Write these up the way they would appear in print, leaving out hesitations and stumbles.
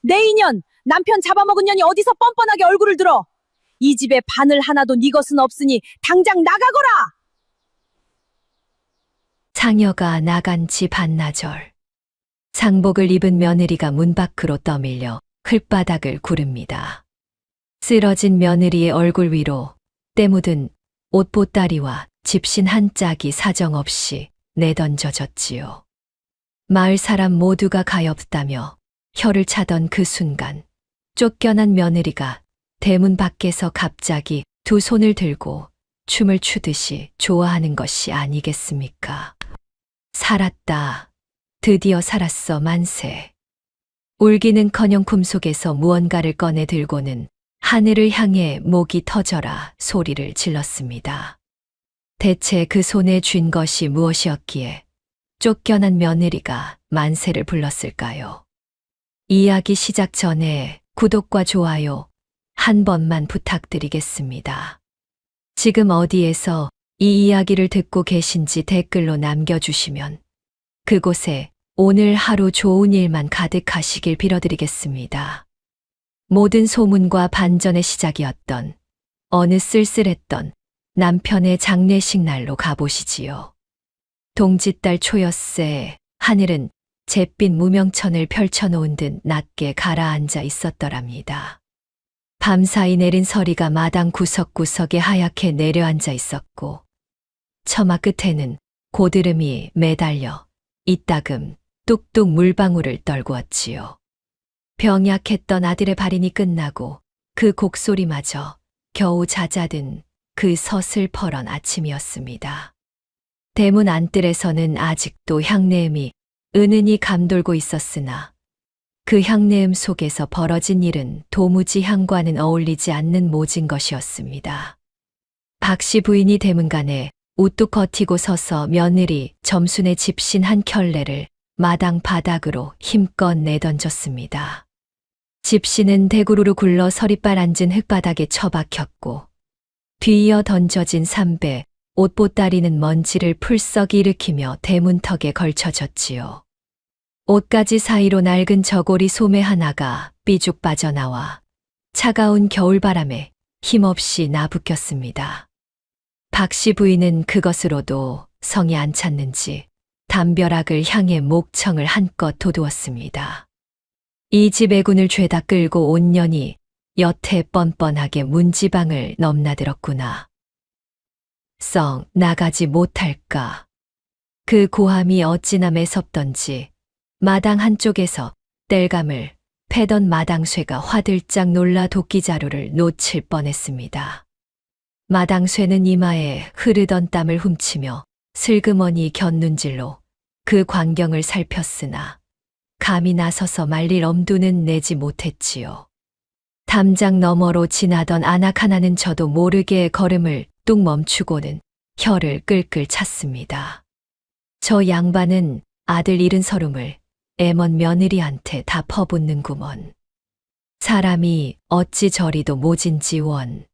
내 인연, 남편 잡아먹은 년이 어디서 뻔뻔하게 얼굴을 들어. 이 집에 바늘 하나도 네 것은 없으니 당장 나가거라! 상여가 나간 지 반나절. 상복을 입은 며느리가 문 밖으로 떠밀려 흙바닥을 구릅니다. 쓰러진 며느리의 얼굴 위로 때 묻은 옷보따리와 집신 한 짝이 사정없이 내던져졌지요. 마을 사람 모두가 가엾다며 혀를 차던 그 순간 쫓겨난 며느리가 대문 밖에서 갑자기 두 손을 들고 춤을 추듯이 좋아하는 것이 아니겠습니까? 살았다. 드디어 살았어 만세. 울기는커녕 품속에서 무언가를 꺼내 들고는 하늘을 향해 목이 터져라 소리를 질렀습니다. 대체 그 손에 쥔 것이 무엇이었기에 쫓겨난 며느리가 만세를 불렀을까요? 이야기 시작 전에 구독과 좋아요 한 번만 부탁드리겠습니다. 지금 어디에서 이 이야기를 듣고 계신지 댓글로 남겨주시면 그곳에 오늘 하루 좋은 일만 가득하시길 빌어드리겠습니다. 모든 소문과 반전의 시작이었던 어느 쓸쓸했던 남편의 장례식 날로 가보시지요. 동짓달 초여새 하늘은 잿빛 무명천을 펼쳐놓은 듯 낮게 가라앉아 있었더랍니다. 밤사이 내린 서리가 마당 구석구석에 하얗게 내려앉아 있었고 처마 끝에는 고드름이 매달려 이따금 뚝뚝 물방울을 떨구었지요. 병약했던 아들의 발인이 끝나고 그 곡소리마저 겨우 잦아든 그 서슬퍼런 아침이었습니다. 대문 안뜰에서는 아직도 향내음이 은은히 감돌고 있었으나 그 향내음 속에서 벌어진 일은 도무지 향과는 어울리지 않는 모진 것이었습니다. 박씨 부인이 대문간에 우뚝 버티고 서서 며느리 점순의 집신 한 켤레를 마당 바닥으로 힘껏 내던졌습니다. 집신은 대구르르 굴러 서리빨 앉은 흙바닥에 처박혔고 뒤이어 던져진 삼배 옷보따리는 먼지를 풀썩 일으키며 대문턱에 걸쳐졌지요. 옷가지 사이로 낡은 저고리 소매 하나가 삐죽 빠져나와 차가운 겨울바람에 힘없이 나부꼈습니다. 박씨 부인은 그것으로도 성이 안 찼는지 담벼락을 향해 목청을 한껏 돋우었습니다. 이 집 애군을 죄다 끌고 온 년이 여태 뻔뻔하게 문지방을 넘나들었구나. 썩 나가지 못할까. 그 고함이 어찌나 매섭던지 마당 한쪽에서 땔감을 패던 마당쇠가 화들짝 놀라 도끼자루를 놓칠 뻔했습니다. 마당쇠는 이마에 흐르던 땀을 훔치며 슬그머니 곁눈질로 그 광경을 살폈으나 감히 나서서 말릴 엄두는 내지 못했지요. 담장 너머로 지나던 아낙 하나는 저도 모르게 걸음을 뚝 멈추고는 혀를 끌끌 찼습니다. 저 양반은 아들 잃은 서름을 애먼 며느리한테 다 퍼붓는구먼. 사람이 어찌 저리도 모진지 원.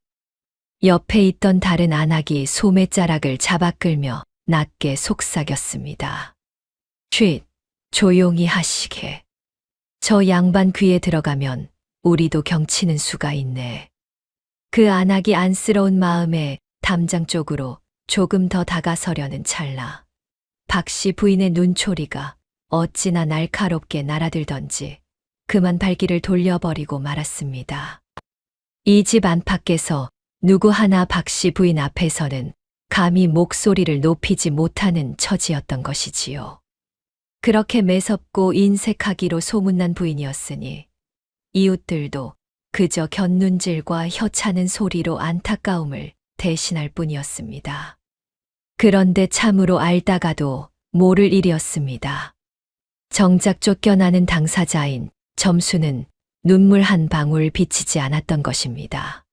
옆에 있던 다른 아낙이 소매자락을 잡아 끌며 낮게 속삭였습니다. 쉿, 조용히 하시게. 저 양반 귀에 들어가면 우리도 경치는 수가 있네. 그 아낙이 안쓰러운 마음에 담장 쪽으로 조금 더 다가서려는 찰나 박씨 부인의 눈초리가 어찌나 날카롭게 날아들던지 그만 발길을 돌려버리고 말았습니다. 이 집 안팎에서 누구 하나 박씨 부인 앞에서는 감히 목소리를 높이지 못하는 처지였던 것이지요. 그렇게 매섭고 인색하기로 소문난 부인이었으니 이웃들도 그저 곁눈질과 혀차는 소리로 안타까움을 대신할 뿐이었습니다. 그런데 참으로 알다가도 모를 일이었습니다. 정작 쫓겨나는 당사자인 점수는 눈물 한 방울 비치지 않았던 것입니다.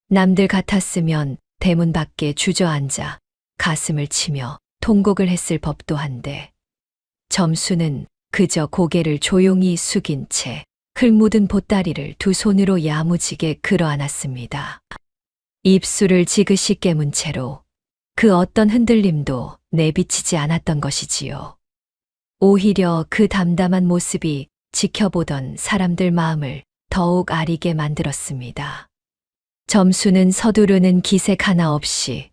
남들 같았으면 대문 밖에 주저앉아 가슴을 치며 통곡을 했을 법도 한데 점수는 그저 고개를 조용히 숙인 채 흙 묻은 보따리를 두 손으로 야무지게 끌어안았습니다. 입술을 지그시 깨문 채로 그 어떤 흔들림도 내비치지 않았던 것이지요. 오히려 그 담담한 모습이 지켜보던 사람들 마음을 더욱 아리게 만들었습니다. 점수는 서두르는 기색 하나 없이,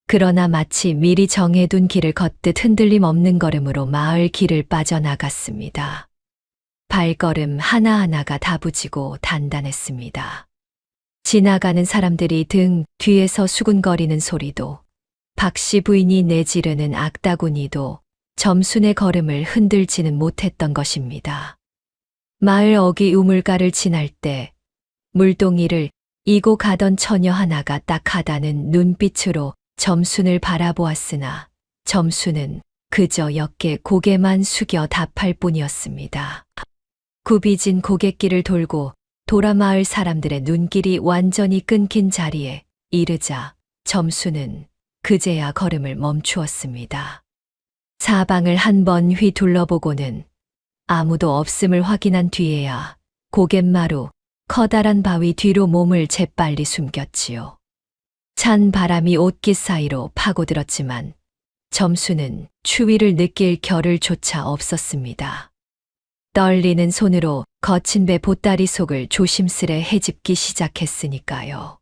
그러나 마치 미리 정해둔 길을 걷듯 흔들림 없는 걸음으로 마을 길을 빠져나갔습니다. 발걸음 하나하나가 다부지고 단단했습니다. 지나가는 사람들이 등 뒤에서 수군거리는 소리도, 박씨 부인이 내지르는 악다구니도 점순의 걸음을 흔들지는 못했던 것입니다. 마을 어귀 우물가를 지날 때 물동이를 이고 가던 처녀 하나가 딱하다는 눈빛으로 점순을 바라보았으나 점순은 그저 역게 고개만 숙여 답할 뿐이었습니다. 굽이진 고갯길을 돌고 돌아 마을 사람들의 눈길이 완전히 끊긴 자리에 이르자 점순은 그제야 걸음을 멈추었습니다. 사방을 한번 휘둘러보고는 아무도 없음을 확인한 뒤에야 고갯마루 커다란 바위 뒤로 몸을 재빨리 숨겼지요. 찬 바람이 옷깃 사이로 파고들었지만 점수는 추위를 느낄 겨를조차 없었습니다. 떨리는 손으로 거친 배 보따리 속을 조심스레 헤집기 시작했으니까요.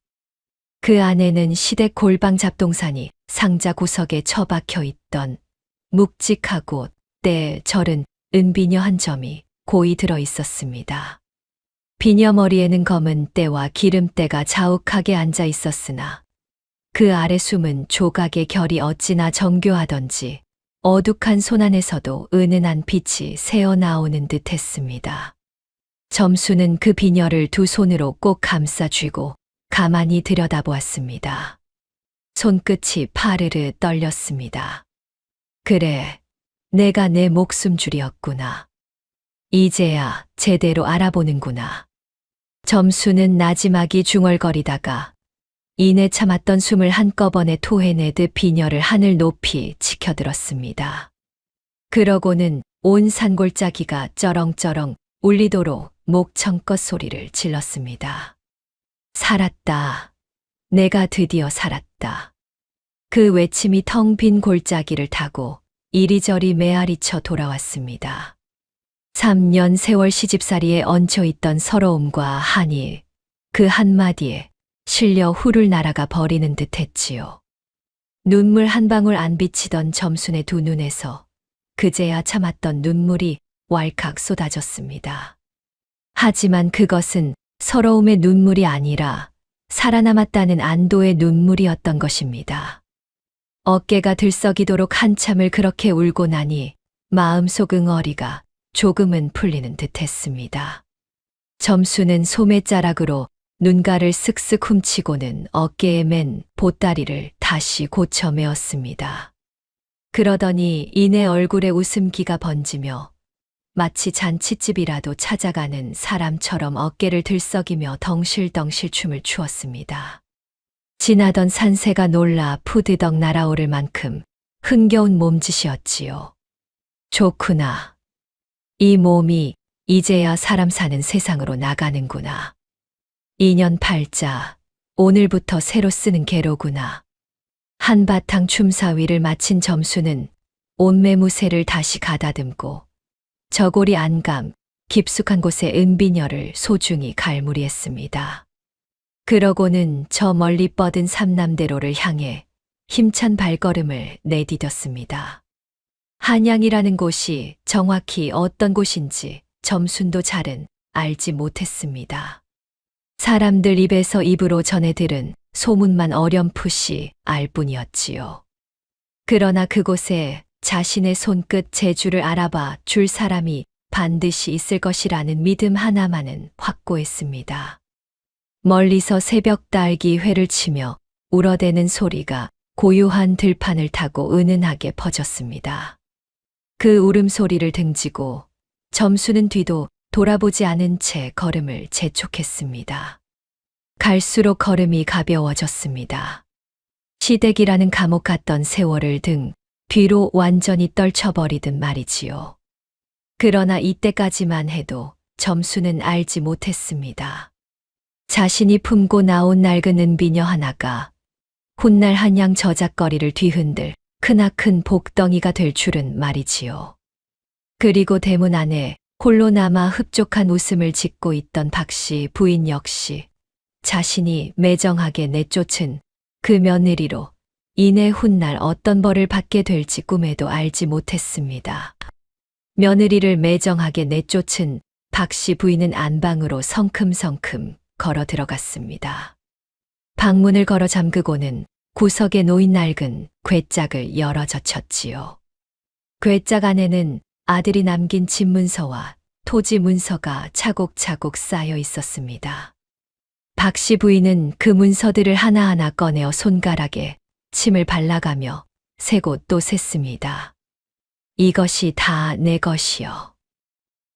그 안에는 시댁 골방 잡동사니 상자 구석에 처박혀 있던 묵직하고 때에 절은 은비녀 한 점이 고이 들어 있었습니다. 비녀 머리에는 검은 때와 기름때가 자욱하게 앉아 있었으나 그 아래 숨은 조각의 결이 어찌나 정교하던지 어둑한 손 안에서도 은은한 빛이 새어나오는 듯 했습니다. 점수는 그 비녀를 두 손으로 꼭 감싸 쥐고 가만히 들여다보았습니다. 손끝이 파르르 떨렸습니다. 그래, 내가 내 목숨줄이었구나. 이제야 제대로 알아보는구나. 점수는 나지막이 중얼거리다가 이내 참았던 숨을 한꺼번에 토해내듯 비녀를 하늘 높이 치켜들었습니다. 그러고는 온 산골짜기가 쩌렁쩌렁 울리도록 목청껏 소리를 질렀습니다. 살았다. 내가 드디어 살았다. 그 외침이 텅 빈 골짜기를 타고 이리저리 메아리쳐 돌아왔습니다. 3년 세월 시집살이에 얹혀있던 서러움과 한이 그 한마디에 실려 훌훌 날아가 버리는 듯 했지요. 눈물 한 방울 안 비치던 점순의 두 눈에서 그제야 참았던 눈물이 왈칵 쏟아졌습니다. 하지만 그것은 서러움의 눈물이 아니라 살아남았다는 안도의 눈물이었던 것입니다. 어깨가 들썩이도록 한참을 그렇게 울고 나니 마음속 응어리가 조금은 풀리는 듯 했습니다. 점수는 소매자락으로 눈가를 쓱쓱 훔치고는 어깨에 맨 보따리를 다시 고쳐 메었습니다. 그러더니 이내 얼굴에 웃음기가 번지며 마치 잔치집이라도 찾아가는 사람처럼 어깨를 들썩이며 덩실덩실 춤을 추었습니다. 지나던 산새가 놀라 푸드덕 날아오를 만큼 흥겨운 몸짓이었지요. 좋구나. 이 몸이 이제야 사람 사는 세상으로 나가는구나. 2년 팔자, 오늘부터 새로 쓰는 개로구나. 한바탕 춤사위를 마친 점수는 온매무새를 다시 가다듬고 저고리 안감, 깊숙한 곳에 은비녀를 소중히 갈무리했습니다. 그러고는 저 멀리 뻗은 삼남대로를 향해 힘찬 발걸음을 내디뎠습니다. 한양이라는 곳이 정확히 어떤 곳인지 점순도 잘은 알지 못했습니다. 사람들 입에서 입으로 전해 들은 소문만 어렴풋이 알 뿐이었지요. 그러나 그곳에 자신의 손끝 재주를 알아봐 줄 사람이 반드시 있을 것이라는 믿음 하나만은 확고했습니다. 멀리서 새벽 딸기 회를 치며 울어대는 소리가 고요한 들판을 타고 은은하게 퍼졌습니다. 그 울음소리를 등지고 점수는 뒤도 돌아보지 않은 채 걸음을 재촉했습니다. 갈수록 걸음이 가벼워졌습니다. 시댁이라는 감옥 같던 세월을 등 뒤로 완전히 떨쳐버리듯 말이지요. 그러나 이때까지만 해도 점수는 알지 못했습니다. 자신이 품고 나온 낡은 은비녀 하나가 훗날 한양 저작거리를 뒤흔들 크나큰 복덩이가 될 줄은 말이지요. 그리고 대문 안에 홀로 남아 흡족한 웃음을 짓고 있던 박씨 부인 역시 자신이 매정하게 내쫓은 그 며느리로 인해 훗날 어떤 벌을 받게 될지 꿈에도 알지 못했습니다. 며느리를 매정하게 내쫓은 박씨 부인은 안방으로 성큼성큼 걸어 들어갔습니다. 방문을 걸어 잠그고는 구석에 놓인 낡은 괴짝을 열어 젖혔지요. 괴짝 안에는 아들이 남긴 집문서와 토지 문서가 차곡차곡 쌓여 있었습니다. 박씨 부인은 그 문서들을 하나하나 꺼내어 손가락에 침을 발라가며 세고 또 셌습니다. 이것이 다 내 것이요.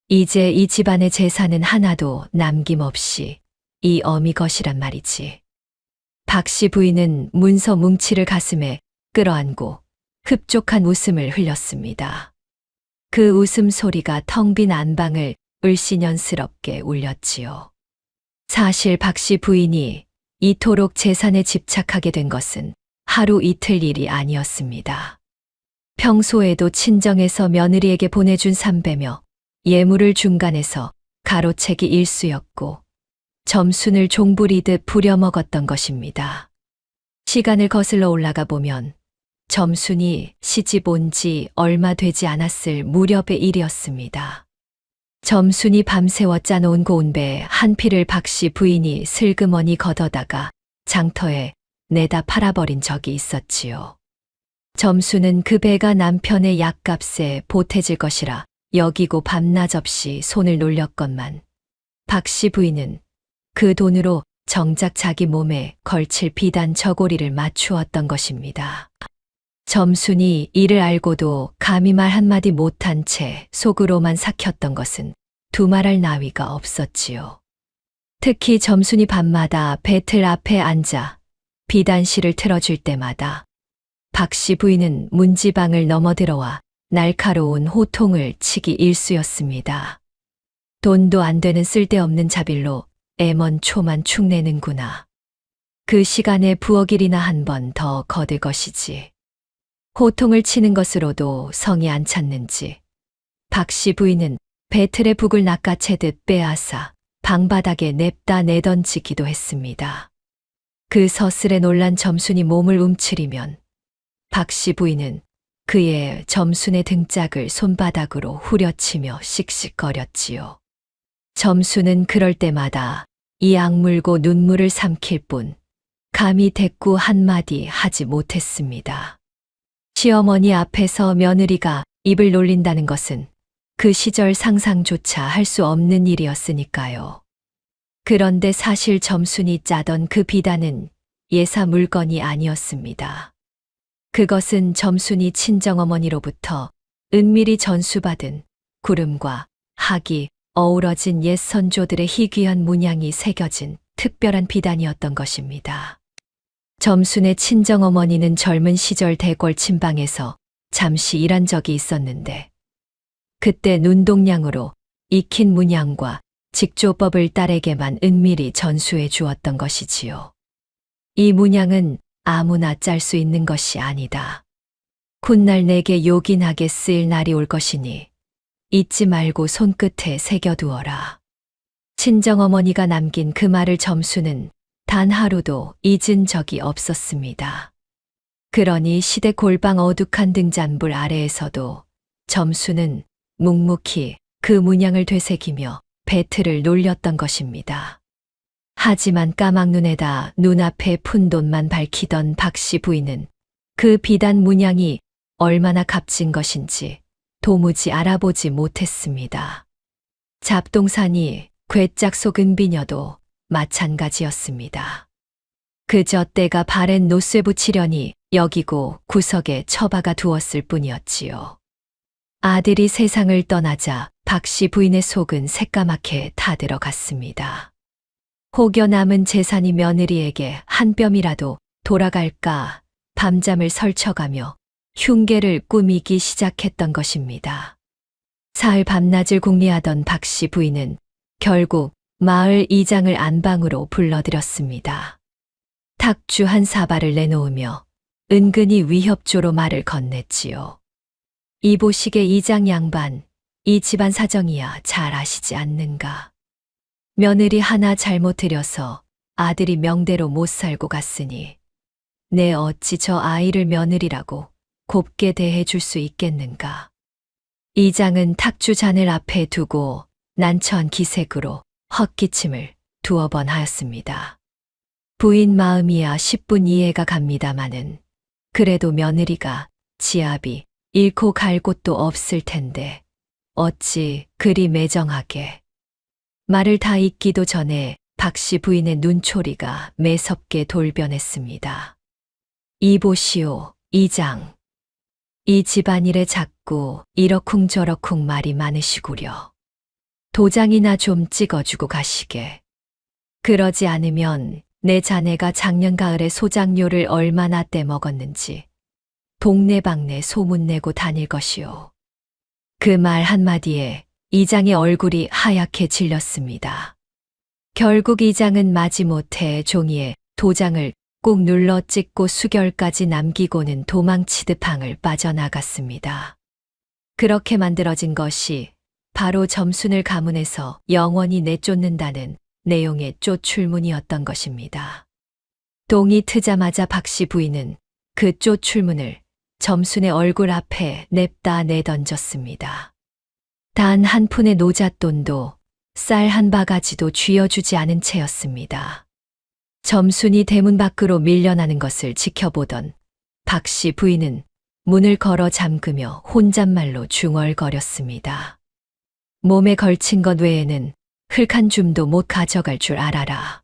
이제 이 집안의 재산은 하나도 남김없이 이 어미 것이란 말이지. 박씨 부인은 문서 뭉치를 가슴에 끌어안고 흡족한 웃음을 흘렸습니다. 그 웃음소리가 텅 빈 안방을 을씨년스럽게 울렸지요. 사실 박씨 부인이 이토록 재산에 집착하게 된 것은 하루 이틀 일이 아니었습니다. 평소에도 친정에서 며느리에게 보내준 삼배며 예물을 중간에서 가로채기 일쑤였고 점순을 종부리듯 부려먹었던 것입니다. 시간을 거슬러 올라가 보면 점순이 시집 온 지 얼마 되지 않았을 무렵의 일이었습니다. 점순이 밤새워 짜놓은 고운배 한 피를 박씨 부인이 슬그머니 걷어다가 장터에 내다 팔아버린 적이 있었지요. 점순은 그 배가 남편의 약값에 보태질 것이라 여기고 밤낮 없이 손을 놀렸건만 박씨 부인은 그 돈으로 정작 자기 몸에 걸칠 비단 저고리를 맞추었던 것입니다. 점순이 이를 알고도 감히 말 한마디 못한 채 속으로만 삭혔던 것은 두말할 나위가 없었지요. 특히 점순이 밤마다 배틀 앞에 앉아 비단실을 틀어줄 때마다 박씨 부인은 문지방을 넘어들어와 날카로운 호통을 치기 일쑤였습니다. 돈도 안 되는 쓸데없는 자빌로 애먼 초만 축내는구나. 그 시간에 부엌일이나 한 번 더 거들 것이지. 호통을 치는 것으로도 성이 안 찼는지 박씨 부인은 배틀의 북을 낚아채듯 빼앗아 방바닥에 냅다 내던지기도 했습니다. 그 서슬에 놀란 점순이 몸을 움츠리면 박씨 부인은 그의 점순의 등짝을 손바닥으로 후려치며 씩씩거렸지요. 점순은 그럴 때마다 이 악물고 눈물을 삼킬 뿐 감히 대꾸 한마디 하지 못했습니다. 시어머니 앞에서 며느리가 입을 놀린다는 것은 그 시절 상상조차 할 수 없는 일이었으니까요. 그런데 사실 점순이 짜던 그 비단은 예사 물건이 아니었습니다. 그것은 점순이 친정어머니로부터 은밀히 전수받은 구름과 학이 어우러진 옛 선조들의 희귀한 문양이 새겨진 특별한 비단이었던 것입니다. 점순의 친정어머니는 젊은 시절 대궐 침방에서 잠시 일한 적이 있었는데 그때 눈동냥으로 익힌 문양과 직조법을 딸에게만 은밀히 전수해 주었던 것이지요. 이 문양은 아무나 짤 수 있는 것이 아니다. 훗날 내게 요긴하게 쓰일 날이 올 것이니 잊지 말고 손끝에 새겨두어라. 친정어머니가 남긴 그 말을 점순은 단 하루도 잊은 적이 없었습니다. 그러니 시댁 골방 어둑한 등잔불 아래에서도 점순은 묵묵히 그 문양을 되새기며 배틀을 놀렸던 것입니다. 하지만 까막눈에다 눈앞에 푼돈만 밝히던 박씨 부인은 그 비단 문양이 얼마나 값진 것인지 도무지 알아보지 못했습니다. 잡동사니 괴짝 속은 비녀도 마찬가지였습니다. 그저 때가 바랜 노쇠 붙이려니 여기고 구석에 처박아 두었을 뿐이었지요. 아들이 세상을 떠나자 박씨 부인의 속은 새까맣게 타들어갔습니다. 혹여 남은 재산이 며느리에게 한 뼘이라도 돌아갈까 밤잠을 설쳐가며 흉계를 꾸미기 시작했던 것입니다. 사흘 밤낮을 궁리하던 박씨 부인은 결국 마을 이장을 안방으로 불러들였습니다. 탁주 한 사발을 내놓으며 은근히 위협조로 말을 건넸지요. 이보시게 이장 양반, 이 집안 사정이야 잘 아시지 않는가. 며느리 하나 잘못 들여서 아들이 명대로 못 살고 갔으니 내 어찌 저 아이를 며느리라고 곱게 대해줄 수 있겠는가. 이장은 탁주 잔을 앞에 두고 난처한 기색으로 헛기침을 두어 번 하였습니다. 부인 마음이야 10분 이해가 갑니다마는 그래도 며느리가 지아비 잃고 갈 곳도 없을 텐데 어찌 그리 매정하게. 말을 다 잇기도 전에 박씨 부인의 눈초리가 매섭게 돌변했습니다. 이보시오, 이장. 이 집안일에 자꾸 이러쿵저러쿵 말이 많으시구려. 도장이나 좀 찍어주고 가시게. 그러지 않으면 내 자네가 작년 가을에 소장료를 얼마나 떼먹었는지 동네방네 소문내고 다닐 것이오. 그 말 한마디에 이장의 얼굴이 하얗게 질렸습니다. 결국 이장은 마지못해 종이에 도장을 꾹 눌러 찍고 수결까지 남기고는 도망치듯 방을 빠져나갔습니다. 그렇게 만들어진 것이 바로 점순을 가문에서 영원히 내쫓는다는 내용의 쫓출문이었던 것입니다. 동이 트자마자 박씨 부인은 그 쫓출문을 점순의 얼굴 앞에 냅다 내던졌습니다. 단 한 푼의 노잣돈도 쌀 한 바가지도 쥐어주지 않은 채였습니다. 점순이 대문 밖으로 밀려나는 것을 지켜보던 박씨 부인은 문을 걸어 잠그며 혼잣말로 중얼거렸습니다. 몸에 걸친 것 외에는 흙 한 줌도 못 가져갈 줄 알아라.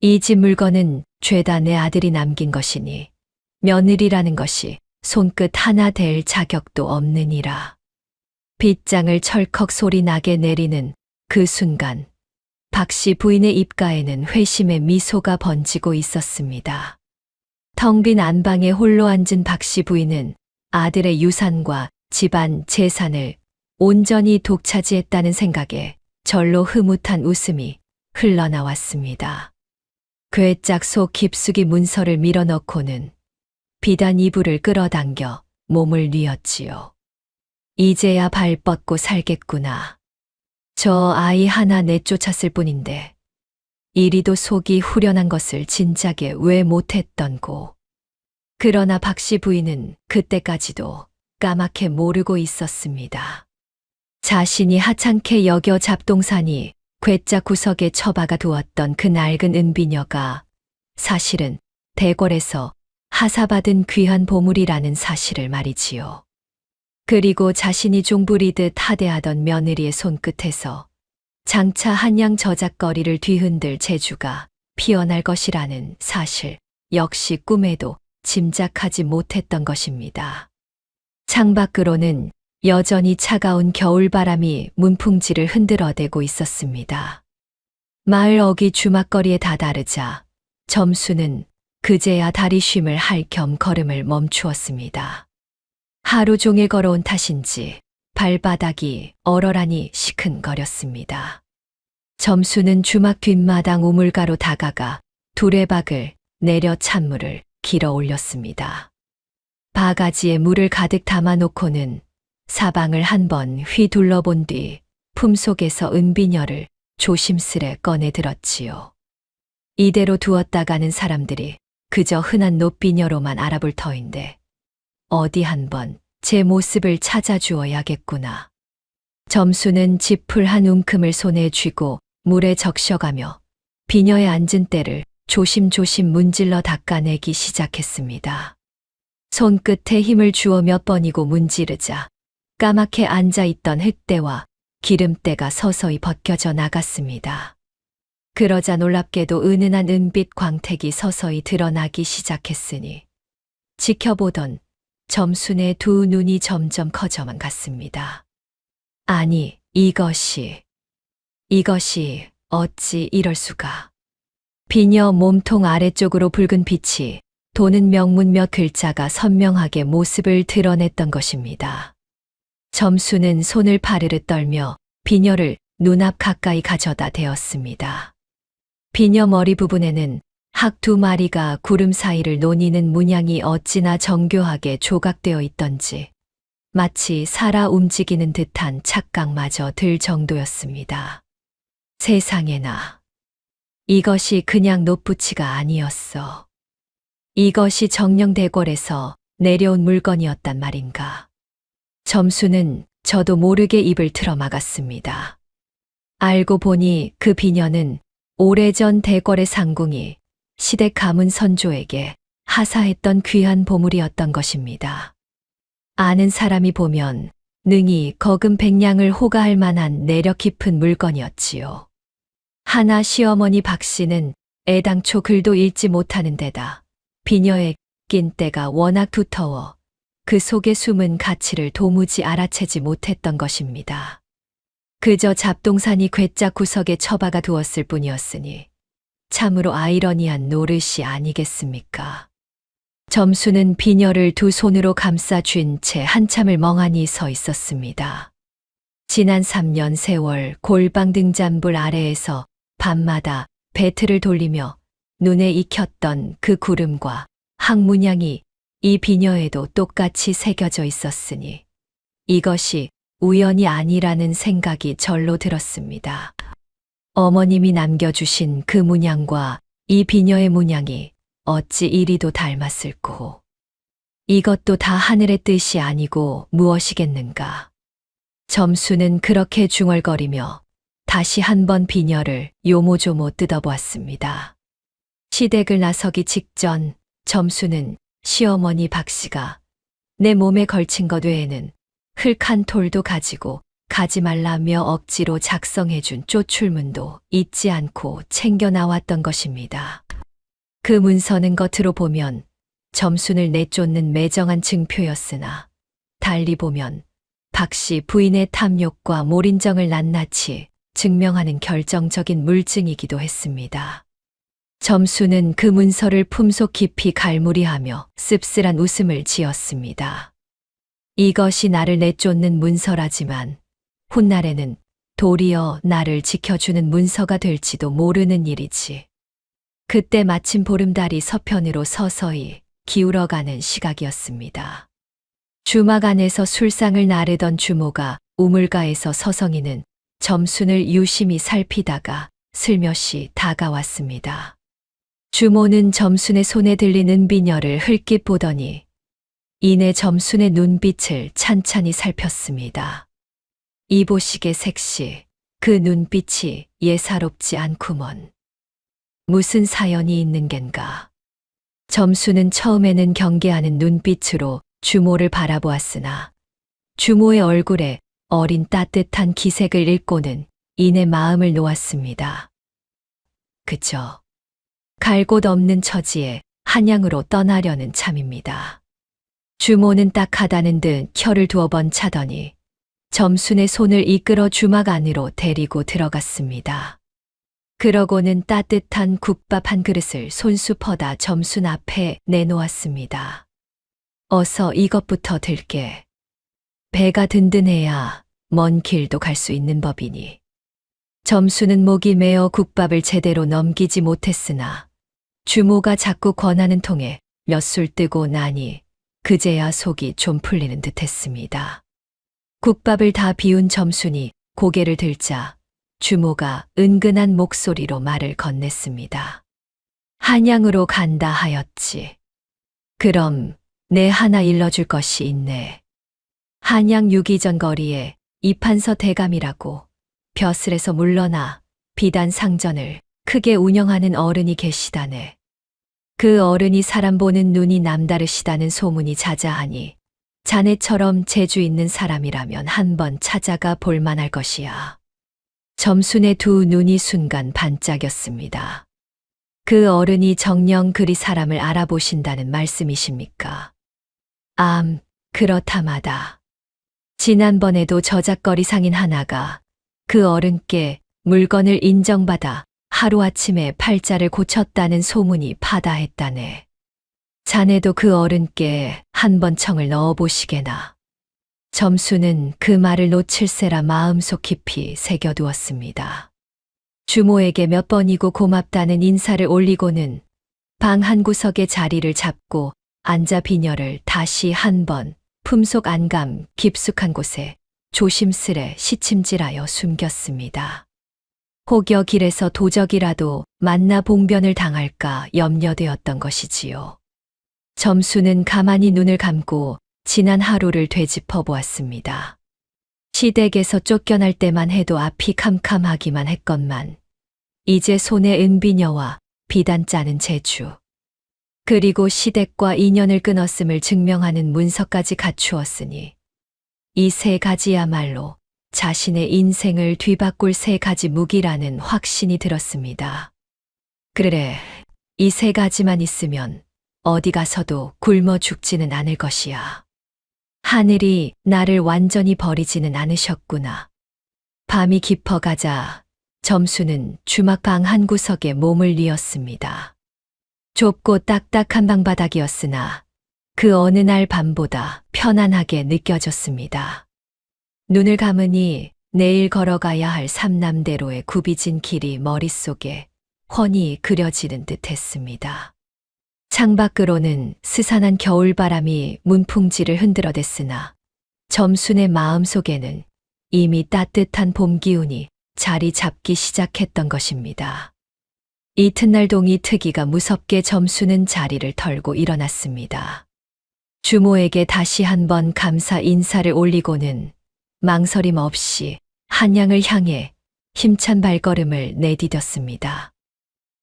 이 집 물건은 죄다 내 아들이 남긴 것이니 며느리라는 것이 손끝 하나 댈 자격도 없느니라. 빗장을 철컥 소리 나게 내리는 그 순간 박씨 부인의 입가에는 회심의 미소가 번지고 있었습니다. 텅 빈 안방에 홀로 앉은 박씨 부인은 아들의 유산과 집안 재산을 온전히 독차지했다는 생각에 절로 흐뭇한 웃음이 흘러나왔습니다. 괴짝 속 깊숙이 문서를 밀어넣고는 비단 이불을 끌어당겨 몸을 뉘었지요. 이제야 발 뻗고 살겠구나. 저 아이 하나 내쫓았을 뿐인데 이리도 속이 후련한 것을 진작에 왜 못했던고. 그러나 박씨 부인은 그때까지도 까맣게 모르고 있었습니다. 자신이 하찮게 여겨 잡동사니 괴짝 구석에 처박아 두었던 그 낡은 은비녀가 사실은 대궐에서 하사받은 귀한 보물이라는 사실을 말이지요. 그리고 자신이 종부리듯 하대하던 며느리의 손끝에서 장차 한양 저작거리를 뒤흔들 재주가 피어날 것이라는 사실 역시 꿈에도 짐작하지 못했던 것입니다. 창밖으로는 여전히 차가운 겨울바람이 문풍지를 흔들어대고 있었습니다. 마을 어귀 주막거리에 다다르자 점수는 그제야 다리 쉼을 할 겸 걸음을 멈추었습니다. 하루 종일 걸어온 탓인지 발바닥이 얼얼하니 시큰거렸습니다. 점수는 주막 뒷마당 우물가로 다가가 두레박을 내려 찬물을 길어 올렸습니다. 바가지에 물을 가득 담아놓고는 사방을 한번 휘둘러본 뒤 품속에서 은비녀를 조심스레 꺼내 들었지요. 이대로 두었다가는 사람들이 그저 흔한 노비녀로만 알아볼 터인데 어디 한번 제 모습을 찾아주어야겠구나. 점수는 지풀 한 움큼을 손에 쥐고 물에 적셔가며 비녀에 앉은 때를 조심조심 문질러 닦아내기 시작했습니다. 손끝에 힘을 주어 몇 번이고 문지르자 까맣게 앉아있던 흙대와 기름때가 서서히 벗겨져 나갔습니다. 그러자 놀랍게도 은은한 은빛 광택이 서서히 드러나기 시작했으니 지켜보던 점순의 두 눈이 점점 커져만 갔습니다. 아니, 이것이 어찌 이럴 수가. 비녀 몸통 아래쪽으로 붉은 빛이 도는 명문 몇 글자가 선명하게 모습을 드러냈던 것입니다. 점수는 손을 파르르 떨며 비녀를 눈앞 가까이 가져다 대었습니다. 비녀 머리 부분에는 학 두 마리가 구름 사이를 노니는 문양이 어찌나 정교하게 조각되어 있던지 마치 살아 움직이는 듯한 착각마저 들 정도였습니다. 세상에나. 이것이 그냥 노부치가 아니었어. 이것이 정령대궐에서 내려온 물건이었단 말인가. 점수는 저도 모르게 입을 틀어막았습니다. 알고 보니 그 비녀는 오래전 대궐의 상궁이 시댁 가문 선조에게 하사했던 귀한 보물이었던 것입니다. 아는 사람이 보면 능히 거금 백냥을 호가할 만한 내력 깊은 물건이었지요. 하나 시어머니 박 씨는 애당초 글도 읽지 못하는 데다 비녀의 낀 때가 워낙 두터워 그 속에 숨은 가치를 도무지 알아채지 못했던 것입니다. 그저 잡동사니 괴짝 구석에 처박아 두었을 뿐이었으니 참으로 아이러니한 노릇이 아니겠습니까? 점수는 비녀를 두 손으로 감싸 쥔 채 한참을 멍하니 서 있었습니다. 지난 3년 세월 골방 등잔불 아래에서 밤마다 배틀을 돌리며 눈에 익혔던 그 구름과 항문양이 이 비녀에도 똑같이 새겨져 있었으니 이것이 우연이 아니라는 생각이 절로 들었습니다. 어머님이 남겨주신 그 문양과 이 비녀의 문양이 어찌 이리도 닮았을꼬. 이것도 다 하늘의 뜻이 아니고 무엇이겠는가. 점수는 그렇게 중얼거리며 다시 한번 비녀를 요모조모 뜯어보았습니다. 시댁을 나서기 직전 점수는 시어머니 박 씨가 내 몸에 걸친 것 외에는 흙 한 톨도 가지고 가지 말라며 억지로 작성해준 쪼출문도 잊지 않고 챙겨 나왔던 것입니다. 그 문서는 겉으로 보면 점순을 내쫓는 매정한 증표였으나 달리 보면 박 씨 부인의 탐욕과 몰인정을 낱낱이 증명하는 결정적인 물증이기도 했습니다. 점수는 그 문서를 품속 깊이 갈무리하며 씁쓸한 웃음을 지었습니다. 이것이 나를 내쫓는 문서라지만 훗날에는 도리어 나를 지켜주는 문서가 될지도 모르는 일이지. 그때 마침 보름달이 서편으로 서서히 기울어가는 시각이었습니다. 주막 안에서 술상을 나르던 주모가 우물가에서 서성이는 점순을 유심히 살피다가 슬며시 다가왔습니다. 주모는 점순의 손에 들리는 비녀를 흘낏 보더니 이내 점순의 눈빛을 찬찬히 살폈습니다. 이보시게 색시, 그 눈빛이 예사롭지 않구먼. 무슨 사연이 있는 겐가. 점순은 처음에는 경계하는 눈빛으로 주모를 바라보았으나 주모의 얼굴에 어린 따뜻한 기색을 읽고는 이내 마음을 놓았습니다. 그저 갈 곳 없는 처지에 한양으로 떠나려는 참입니다. 주모는 딱하다는 듯 혀를 두어 번 차더니 점순의 손을 이끌어 주막 안으로 데리고 들어갔습니다. 그러고는 따뜻한 국밥 한 그릇을 손수 퍼다 점순 앞에 내놓았습니다. 어서 이것부터 들게. 배가 든든해야 먼 길도 갈 수 있는 법이니. 점순은 목이 메어 국밥을 제대로 넘기지 못했으나 주모가 자꾸 권하는 통에 몇 술 뜨고 나니 그제야 속이 좀 풀리는 듯했습니다. 국밥을 다 비운 점순이 고개를 들자 주모가 은근한 목소리로 말을 건넸습니다. 한양으로 간다 하였지. 그럼 내 하나 일러줄 것이 있네. 한양 유기전 거리에 이판서 대감이라고 벼슬에서 물러나 비단 상전을 크게 운영하는 어른이 계시다네. 그 어른이 사람 보는 눈이 남다르시다는 소문이 자자하니 자네처럼 재주 있는 사람이라면 한번 찾아가 볼만할 것이야. 점순의 두 눈이 순간 반짝였습니다. 그 어른이 정녕 그리 사람을 알아보신다는 말씀이십니까? 그렇다마다. 지난번에도 저작거리 상인 하나가 그 어른께 물건을 인정받아 하루아침에 팔자를 고쳤다는 소문이 파다했다네. 자네도 그 어른께 한번 청을 넣어보시게나. 점수는 그 말을 놓칠세라 마음속 깊이 새겨두었습니다. 주모에게 몇 번이고 고맙다는 인사를 올리고는 방 한 구석에 자리를 잡고 앉아 비녀를 다시 한번 품속 안감 깊숙한 곳에 조심스레 시침질하여 숨겼습니다. 혹여 길에서 도적이라도 만나 봉변을 당할까 염려되었던 것이지요. 점수는 가만히 눈을 감고 지난 하루를 되짚어 보았습니다. 시댁에서 쫓겨날 때만 해도 앞이 캄캄하기만 했건만 이제 손에 은비녀와 비단 짜는 제주 그리고 시댁과 인연을 끊었음을 증명하는 문서까지 갖추었으니 이 세 가지야말로 자신의 인생을 뒤바꿀 세 가지 무기라는 확신이 들었습니다. 그래, 이 세 가지만 있으면 어디 가서도 굶어 죽지는 않을 것이야. 하늘이 나를 완전히 버리지는 않으셨구나. 밤이 깊어가자 점수는 주막방 한 구석에 몸을 뉘었습니다. 좁고 딱딱한 방바닥이었으나 그 어느 날 밤보다 편안하게 느껴졌습니다. 눈을 감으니 내일 걸어가야 할 삼남대로의 굽이진 길이 머릿속에 훤히 그려지는 듯 했습니다. 창밖으로는 스산한 겨울바람이 문풍지를 흔들어댔으나 점순의 마음속에는 이미 따뜻한 봄 기운이 자리 잡기 시작했던 것입니다. 이튿날 동이 트기가 무섭게 점수는 자리를 털고 일어났습니다. 주모에게 다시 한번 감사 인사를 올리고는 망설임 없이 한양을 향해 힘찬 발걸음을 내디뎠습니다.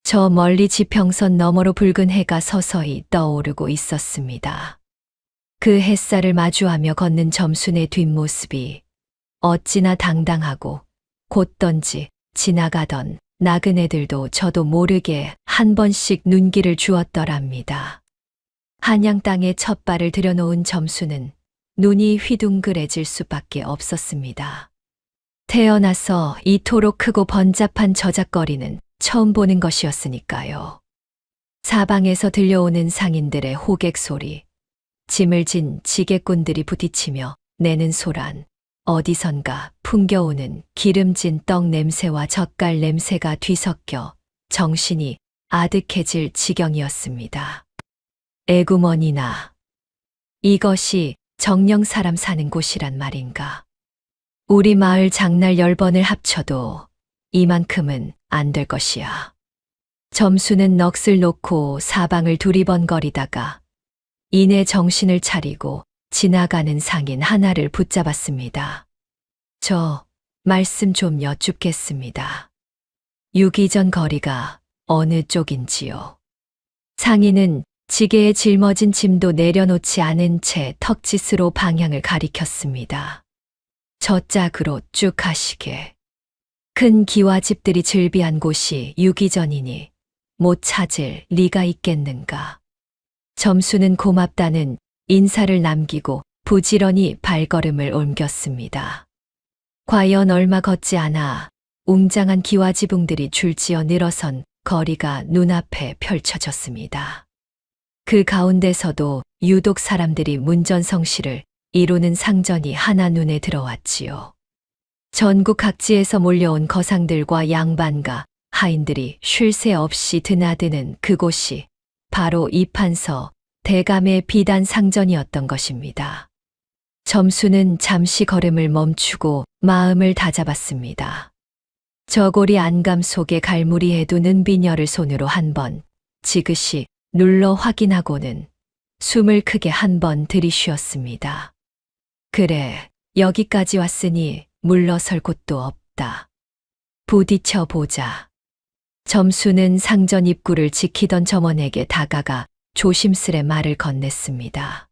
저 멀리 지평선 너머로 붉은 해가 서서히 떠오르고 있었습니다. 그 햇살을 마주하며 걷는 점순의 뒷모습이 어찌나 당당하고 곧던지 지나가던 나그네들도 저도 모르게 한 번씩 눈길을 주었더랍니다. 한양 땅에 첫 발을 들여놓은 점수는 눈이 휘둥그레질 수밖에 없었습니다. 태어나서 이토록 크고 번잡한 저작거리는 처음 보는 것이었으니까요. 사방에서 들려오는 상인들의 호객 소리, 짐을 진 지게꾼들이 부딪히며 내는 소란, 어디선가 풍겨오는 기름진 떡 냄새와 젓갈 냄새가 뒤섞여 정신이 아득해질 지경이었습니다. 에구머니나, 이것이 정녕 사람 사는 곳이란 말인가. 우리 마을 장날 10번을 합쳐도 이만큼은 안 될 것이야. 점수는 넋을 놓고 사방을 두리번거리다가 이내 정신을 차리고 지나가는 상인 하나를 붙잡았습니다. 저 말씀 좀 여쭙겠습니다. 유기전 거리가 어느 쪽인지요? 상인은 지게에 짊어진 짐도 내려놓지 않은 채 턱짓으로 방향을 가리켰습니다. 저 짝으로 쭉 가시게. 큰 기와집들이 즐비한 곳이 유기전이니 못 찾을 리가 있겠는가. 점수는 고맙다는 인사를 남기고 부지런히 발걸음을 옮겼습니다. 과연 얼마 걷지 않아 웅장한 기와지붕들이 줄지어 늘어선 거리가 눈앞에 펼쳐졌습니다. 그 가운데서도 유독 사람들이 문전성시를 이루는 상전이 하나 눈에 들어왔지요. 전국 각지에서 몰려온 거상들과 양반가, 하인들이 쉴 새 없이 드나드는 그곳이 바로 이판서 대감의 비단 상전이었던 것입니다. 점수는 잠시 걸음을 멈추고 마음을 다잡았습니다. 저고리 안감 속에 갈무리해 둔 은비녀를 손으로 한번 지그시 눌러 확인하고는 숨을 크게 한번 들이쉬었습니다. 그래, 여기까지 왔으니 물러설 곳도 없다. 부딪혀 보자. 점수는 상전 입구를 지키던 점원에게 다가가 조심스레 말을 건넸습니다.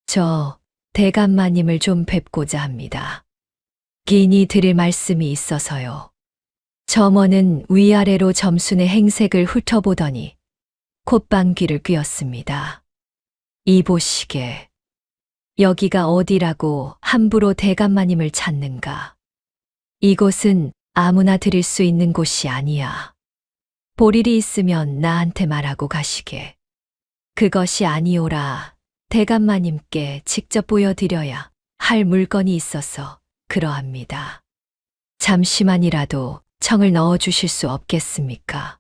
저 대감마님을 좀 뵙고자 합니다. 긴히 드릴 말씀이 있어서요. 점원은 위아래로 점순의 행색을 훑어보더니 콧방귀를 뀌었습니다. 이보시게. 여기가 어디라고 함부로 대감마님을 찾는가. 이곳은 아무나 드릴 수 있는 곳이 아니야. 볼 일이 있으면 나한테 말하고 가시게. 그것이 아니오라. 대감마님께 직접 보여드려야 할 물건이 있어서 그러합니다. 잠시만이라도 청을 넣어주실 수 없겠습니까?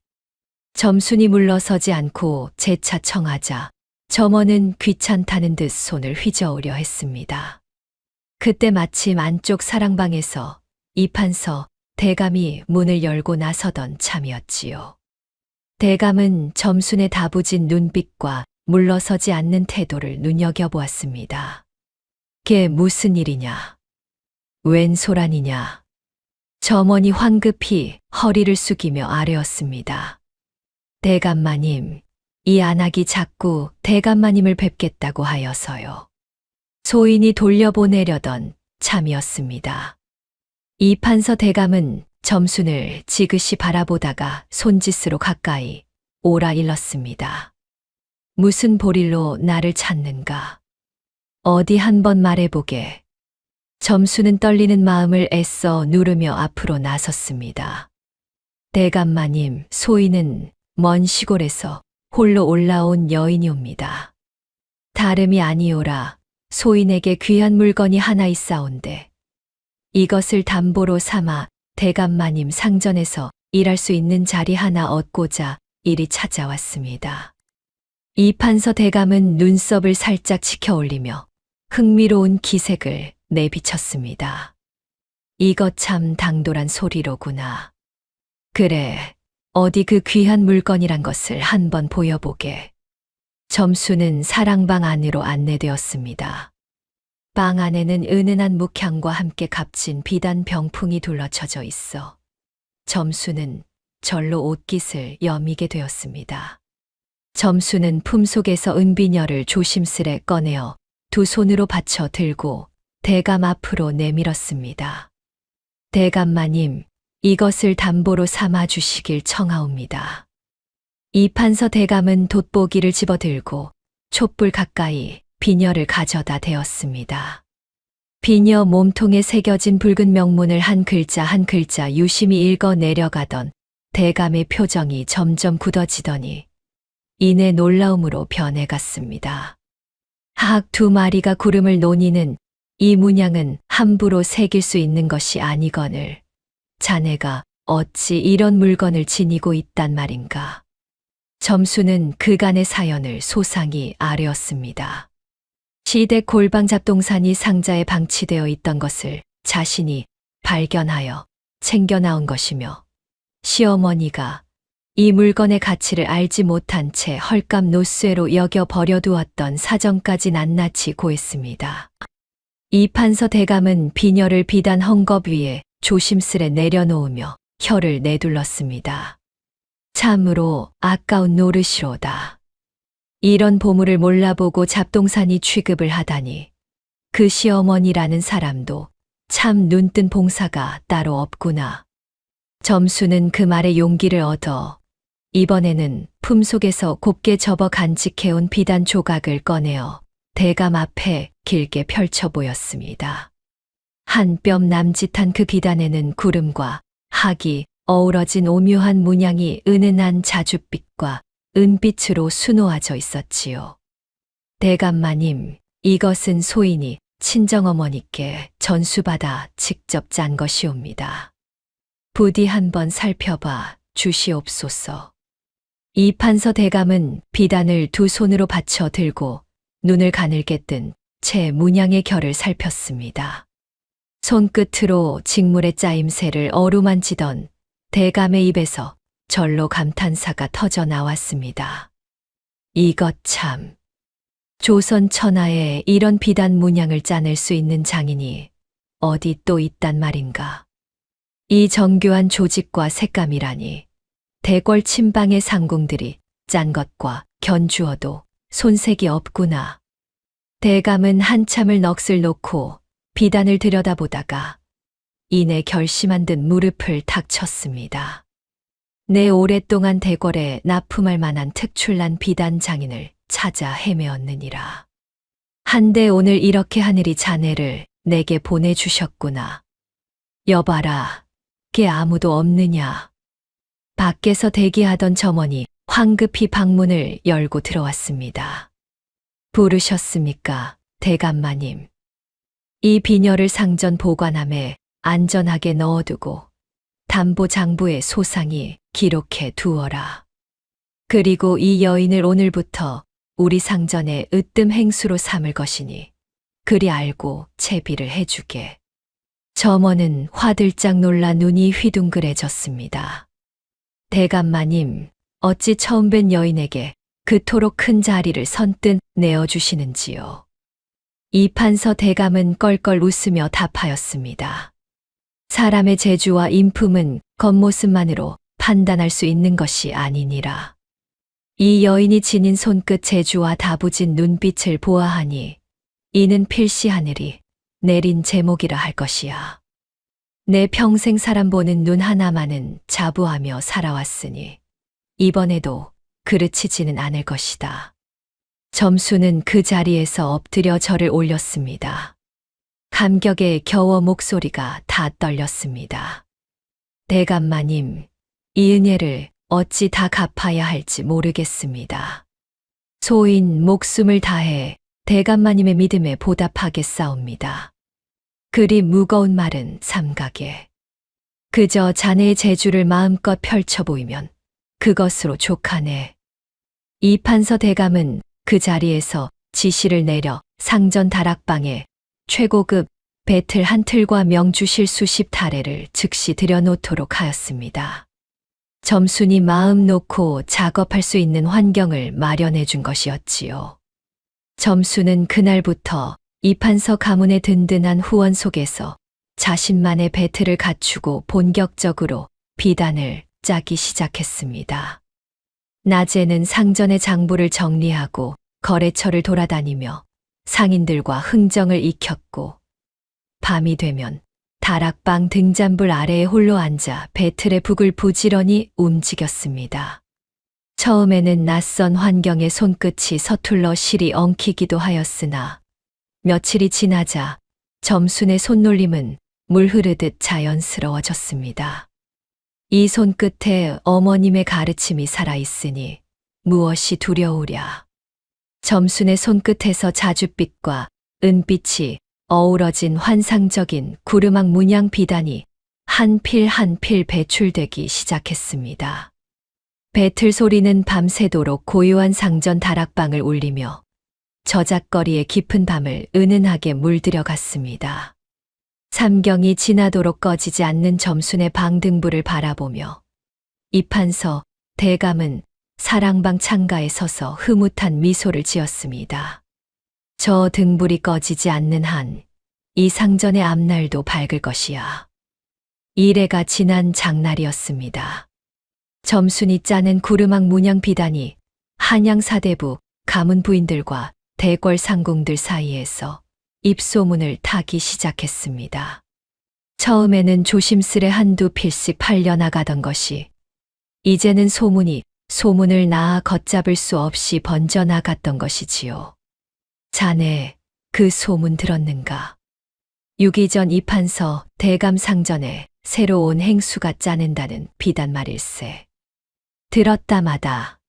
점순이 물러서지 않고 재차 청하자 점원은 귀찮다는 듯 손을 휘저으려 했습니다. 그때 마침 안쪽 사랑방에서 이판서 대감이 문을 열고 나서던 참이었지요. 대감은 점순의 다부진 눈빛과 물러서지 않는 태도를 눈여겨보았습니다. 걔 무슨 일이냐? 웬 소란이냐? 점원이 황급히 허리를 숙이며 아뢰었습니다. 대감마님, 이 안악이 자꾸 대감마님을 뵙겠다고 하여서요. 소인이 돌려보내려던 참이었습니다. 이판서 대감은 점순을 지그시 바라보다가 손짓으로 가까이 오라 일렀습니다. 무슨 보릴로 나를 찾는가? 어디 한번 말해보게. 점순은 떨리는 마음을 애써 누르며 앞으로 나섰습니다. 대감마님, 소인은 먼 시골에서 홀로 올라온 여인이옵니다. 다름이 아니오라 소인에게 귀한 물건이 하나 있사온데 이것을 담보로 삼아 대감마님 상전에서 일할 수 있는 자리 하나 얻고자 이리 찾아왔습니다. 이판서 대감은 눈썹을 살짝 치켜 올리며 흥미로운 기색을 내비쳤습니다. 이것 참 당돌한 소리로구나. 그래, 어디 그 귀한 물건이란 것을 한번 보여보게. 점수는 사랑방 안으로 안내되었습니다. 방 안에는 은은한 묵향과 함께 값진 비단 병풍이 둘러쳐져 있어 점수는 절로 옷깃을 여미게 되었습니다. 점수는 품속에서 은비녀를 조심스레 꺼내어 두 손으로 받쳐 들고 대감 앞으로 내밀었습니다. 대감마님, 이것을 담보로 삼아 주시길 청하옵니다. 이판서 대감은 돋보기를 집어들고 촛불 가까이 비녀를 가져다 대었습니다. 비녀 몸통에 새겨진 붉은 명문을 한 글자 한 글자 유심히 읽어 내려가던 대감의 표정이 점점 굳어지더니 이내 놀라움으로 변해갔습니다. 학 두 마리가 구름을 노니는 이 문양은 함부로 새길 수 있는 것이 아니거늘 자네가 어찌 이런 물건을 지니고 있단 말인가. 점수는 그간의 사연을 소상히 아뢰었습니다. 시댁 골방 잡동산이 상자에 방치되어 있던 것을 자신이 발견하여 챙겨 나온 것이며 시어머니가 이 물건의 가치를 알지 못한 채 헐값 노쇠로 여겨 버려두었던 사정까지 낱낱이 고했습니다. 이판서 대감은 비녀를 비단 헝겊 위에 조심스레 내려놓으며 혀를 내둘렀습니다. 참으로 아까운 노릇이로다. 이런 보물을 몰라보고 잡동사니 취급을 하다니 그 시어머니라는 사람도 참 눈뜬 봉사가 따로 없구나. 점수는 그 말에 용기를 얻어 이번에는 품속에서 곱게 접어 간직해온 비단 조각을 꺼내어 대감 앞에 길게 펼쳐 보였습니다. 한 뼘 남짓한 그 비단에는 구름과 학이 어우러진 오묘한 문양이 은은한 자줏빛과 은빛으로 수놓아져 있었지요. 대감마님, 이것은 소인이 친정어머니께 전수받아 직접 짠 것이옵니다. 부디 한번 살펴봐 주시옵소서. 이판서 대감은 비단을 두 손으로 받쳐 들고 눈을 가늘게 뜬 채 문양의 결을 살폈습니다. 손끝으로 직물의 짜임새를 어루만지던 대감의 입에서 절로 감탄사가 터져 나왔습니다. 이것 참, 조선 천하에 이런 비단 문양을 짜낼 수 있는 장인이 어디 또 있단 말인가. 이 정교한 조직과 색감이라니 대궐 침방의 상궁들이 짠 것과 견주어도 손색이 없구나. 대감은 한참을 넋을 놓고 비단을 들여다보다가 이내 결심한 듯 무릎을 탁 쳤습니다. 내 오랫동안 대궐에 납품할 만한 특출난 비단 장인을 찾아 헤매었느니라. 한데 오늘 이렇게 하늘이 자네를 내게 보내주셨구나. 여봐라, 걔 아무도 없느냐. 밖에서 대기하던 점원이 황급히 방문을 열고 들어왔습니다. 부르셨습니까, 대감마님? 이 비녀를 상전 보관함에 안전하게 넣어두고 담보 장부에 소상히 기록해 두어라. 그리고 이 여인을 오늘부터 우리 상전의 으뜸 행수로 삼을 것이니 그리 알고 채비를 해주게. 점원은 화들짝 놀라 눈이 휘둥그레졌습니다. 대감마님, 어찌 처음 뵌 여인에게 그토록 큰 자리를 선뜻 내어주시는지요. 이판서 대감은 껄껄 웃으며 답하였습니다. 사람의 재주와 인품은 겉모습만으로 판단할 수 있는 것이 아니니라. 이 여인이 지닌 손끝 재주와 다부진 눈빛을 보아하니 이는 필시 하늘이 내린 제목이라 할 것이야. 내 평생 사람 보는 눈 하나만은 자부하며 살아왔으니 이번에도 그르치지는 않을 것이다. 점수는 그 자리에서 엎드려 절을 올렸습니다. 감격에 겨워 목소리가 다 떨렸습니다. 대감마님, 이 은혜를 어찌 다 갚아야 할지 모르겠습니다. 소인 목숨을 다해 대감마님의 믿음에 보답하겠사옵니다. 그리 무거운 말은 삼가게. 그저 자네의 재주를 마음껏 펼쳐 보이면 그것으로 족하네. 이판서 대감은 그 자리에서 지시를 내려 상전 다락방에 최고급 배틀 한 틀과 명주실 수십 타래를 즉시 들여놓도록 하였습니다. 점순이 마음 놓고 작업할 수 있는 환경을 마련해 준 것이었지요. 점수는 그날부터 이판서 가문의 든든한 후원 속에서 자신만의 배틀을 갖추고 본격적으로 비단을 짜기 시작했습니다. 낮에는 상전의 장부를 정리하고 거래처를 돌아다니며 상인들과 흥정을 익혔고, 밤이 되면 다락방 등잔불 아래에 홀로 앉아 배틀의 북을 부지런히 움직였습니다. 처음에는 낯선 환경에 손끝이 서툴러 실이 엉키기도 하였으나 며칠이 지나자 점순의 손놀림은 물 흐르듯 자연스러워졌습니다. 이 손끝에 어머님의 가르침이 살아있으니 무엇이 두려우랴. 점순의 손끝에서 자줏빛과 은빛이 어우러진 환상적인 구르막 문양 비단이 한 필 한 필 배출되기 시작했습니다. 배틀 소리는 밤새도록 고요한 상전 다락방을 울리며 저작거리의 깊은 밤을 은은하게 물들여 갔습니다. 삼경이 지나도록 꺼지지 않는 점순의 방등불을 바라보며 이판서 대감은 사랑방 창가에 서서 흐뭇한 미소를 지었습니다. 저 등불이 꺼지지 않는 한 이 상전의 앞날도 밝을 것이야. 이래가 지난 장날이었습니다. 점순이 짜는 구르막 문양 비단이 한양 사대부 가문 부인들과 대궐 상궁들 사이에서 입소문을 타기 시작했습니다. 처음에는 조심스레 한두 필씩 팔려나가던 것이 이제는 소문을 낳아 걷잡을 수 없이 번져나갔던 것이지요. 자네, 그 소문 들었는가? 6.2 전 이판서 대감 상전에 새로 온 행수가 짜낸다는 비단 말일세. 들었다마다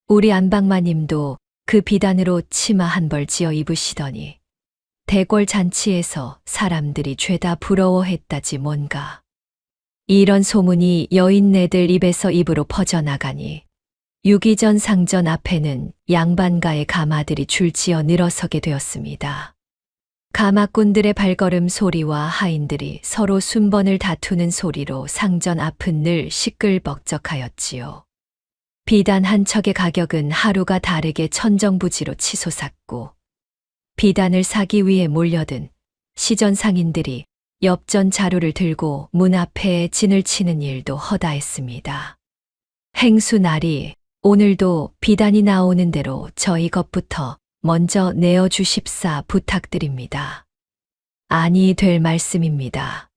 우리 안방마님도 그 비단으로 치마 한 벌 지어 입으시더니 대궐 잔치에서 사람들이 죄다 부러워했다지 뭔가. 이런 소문이 여인네들 입에서 입으로 퍼져나가니 6.2 전 상전 앞에는 양반가의 가마들이 줄지어 늘어서게 되었습니다. 가마꾼들의 발걸음 소리와 하인들이 서로 순번을 다투는 소리로 상전 앞은 늘 시끌벅적하였지요. 비단 한 척의 가격은 하루가 다르게 천정부지로 치솟았고, 비단을 사기 위해 몰려든 시전 상인들이 엽전 자루를 들고 문 앞에 진을 치는 일도 허다했습니다. 행수날이 오늘도 비단이 나오는 대로 저희 것부터 먼저 내어주십사 부탁드립니다. 아니 될 말씀입니다.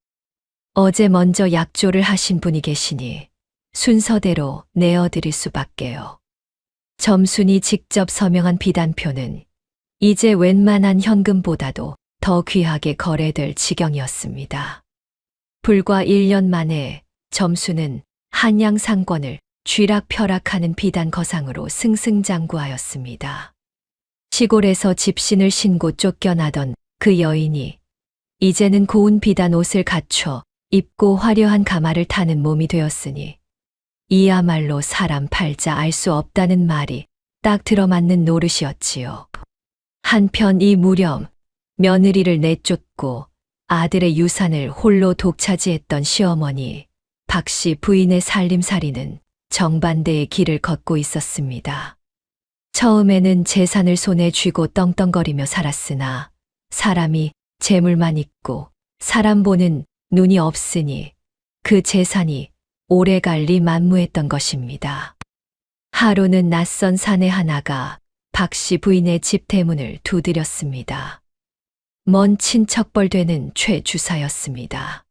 어제 먼저 약조를 하신 분이 계시니 순서대로 내어드릴 수밖에요. 점순이 직접 서명한 비단표는 이제 웬만한 현금보다도 더 귀하게 거래될 지경이었습니다. 불과 1년 만에 점순은 한양 상권을 쥐락펴락하는 비단 거상으로 승승장구하였습니다. 시골에서 집신을 신고 쫓겨나던 그 여인이 이제는 고운 비단 옷을 갖춰 입고 화려한 가마를 타는 몸이 되었으니 이야말로 사람 팔자 알 수 없다는 말이 딱 들어맞는 노릇이었지요. 한편 이 무렴 며느리를 내쫓고 아들의 유산을 홀로 독차지했던 시어머니 박씨 부인의 살림살이는 정반대의 길을 걷고 있었습니다. 처음에는 재산을 손에 쥐고 떵떵거리며 살았으나 사람이 재물만 있고 사람 보는 눈이 없으니 그 재산이 오래갈리 만무했던 것입니다. 하루는 낯선 사내 하나가 박씨 부인의 집 대문을 두드렸습니다. 먼 친척벌 되는 최 주사였습니다.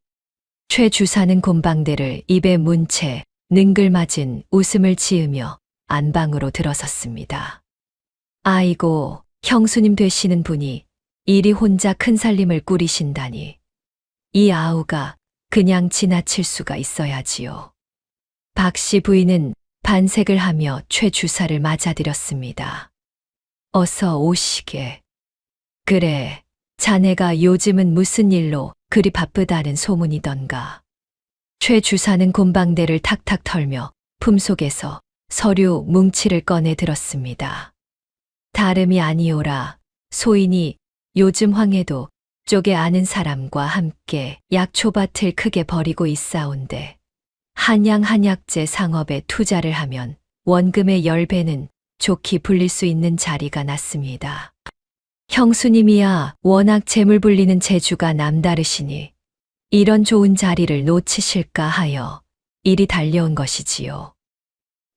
최 주사는 곰방대를 입에 문 채 능글맞은 웃음을 지으며 안방으로 들어섰습니다. 아이고, 형수님 되시는 분이 이리 혼자 큰 살림을 꾸리신다니. 이 아우가 그냥 지나칠 수가 있어야지요. 박씨 부인은 반색을 하며 최 주사를 맞아들였습니다. 어서 오시게. 그래, 자네가 요즘은 무슨 일로 그리 바쁘다는 소문이던가. 최 주사는 곰방대를 탁탁 털며 품속에서 서류 뭉치를 꺼내 들었습니다. 다름이 아니오라. 소인이 요즘 황해도 쪽에 아는 사람과 함께 약초밭을 크게 벌이고 있사온데 한약재 상업에 투자를 하면 원금의 10배는 좋게 불릴 수 있는 자리가 났습니다. 형수님이야 워낙 재물 불리는 재주가 남다르시니 이런 좋은 자리를 놓치실까 하여 이리 달려온 것이지요.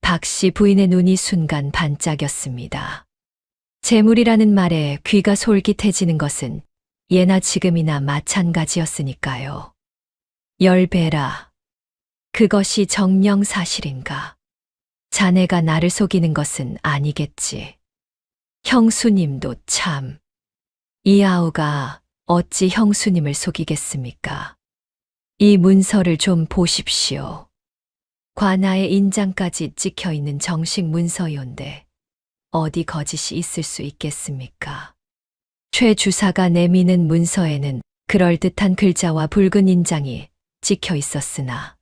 박씨 부인의 눈이 순간 반짝였습니다. 재물이라는 말에 귀가 솔깃해지는 것은 예나 지금이나 마찬가지였으니까요. 10배라. 그것이 정녕 사실인가? 자네가 나를 속이는 것은 아니겠지. 형수님도 참. 이 아우가 어찌 형수님을 속이겠습니까? 이 문서를 좀 보십시오. 관아의 인장까지 찍혀 있는 정식 문서요인데 어디 거짓이 있을 수 있겠습니까? 최 주사가 내미는 문서에는 그럴듯한 글자와 붉은 인장이 찍혀 있었으나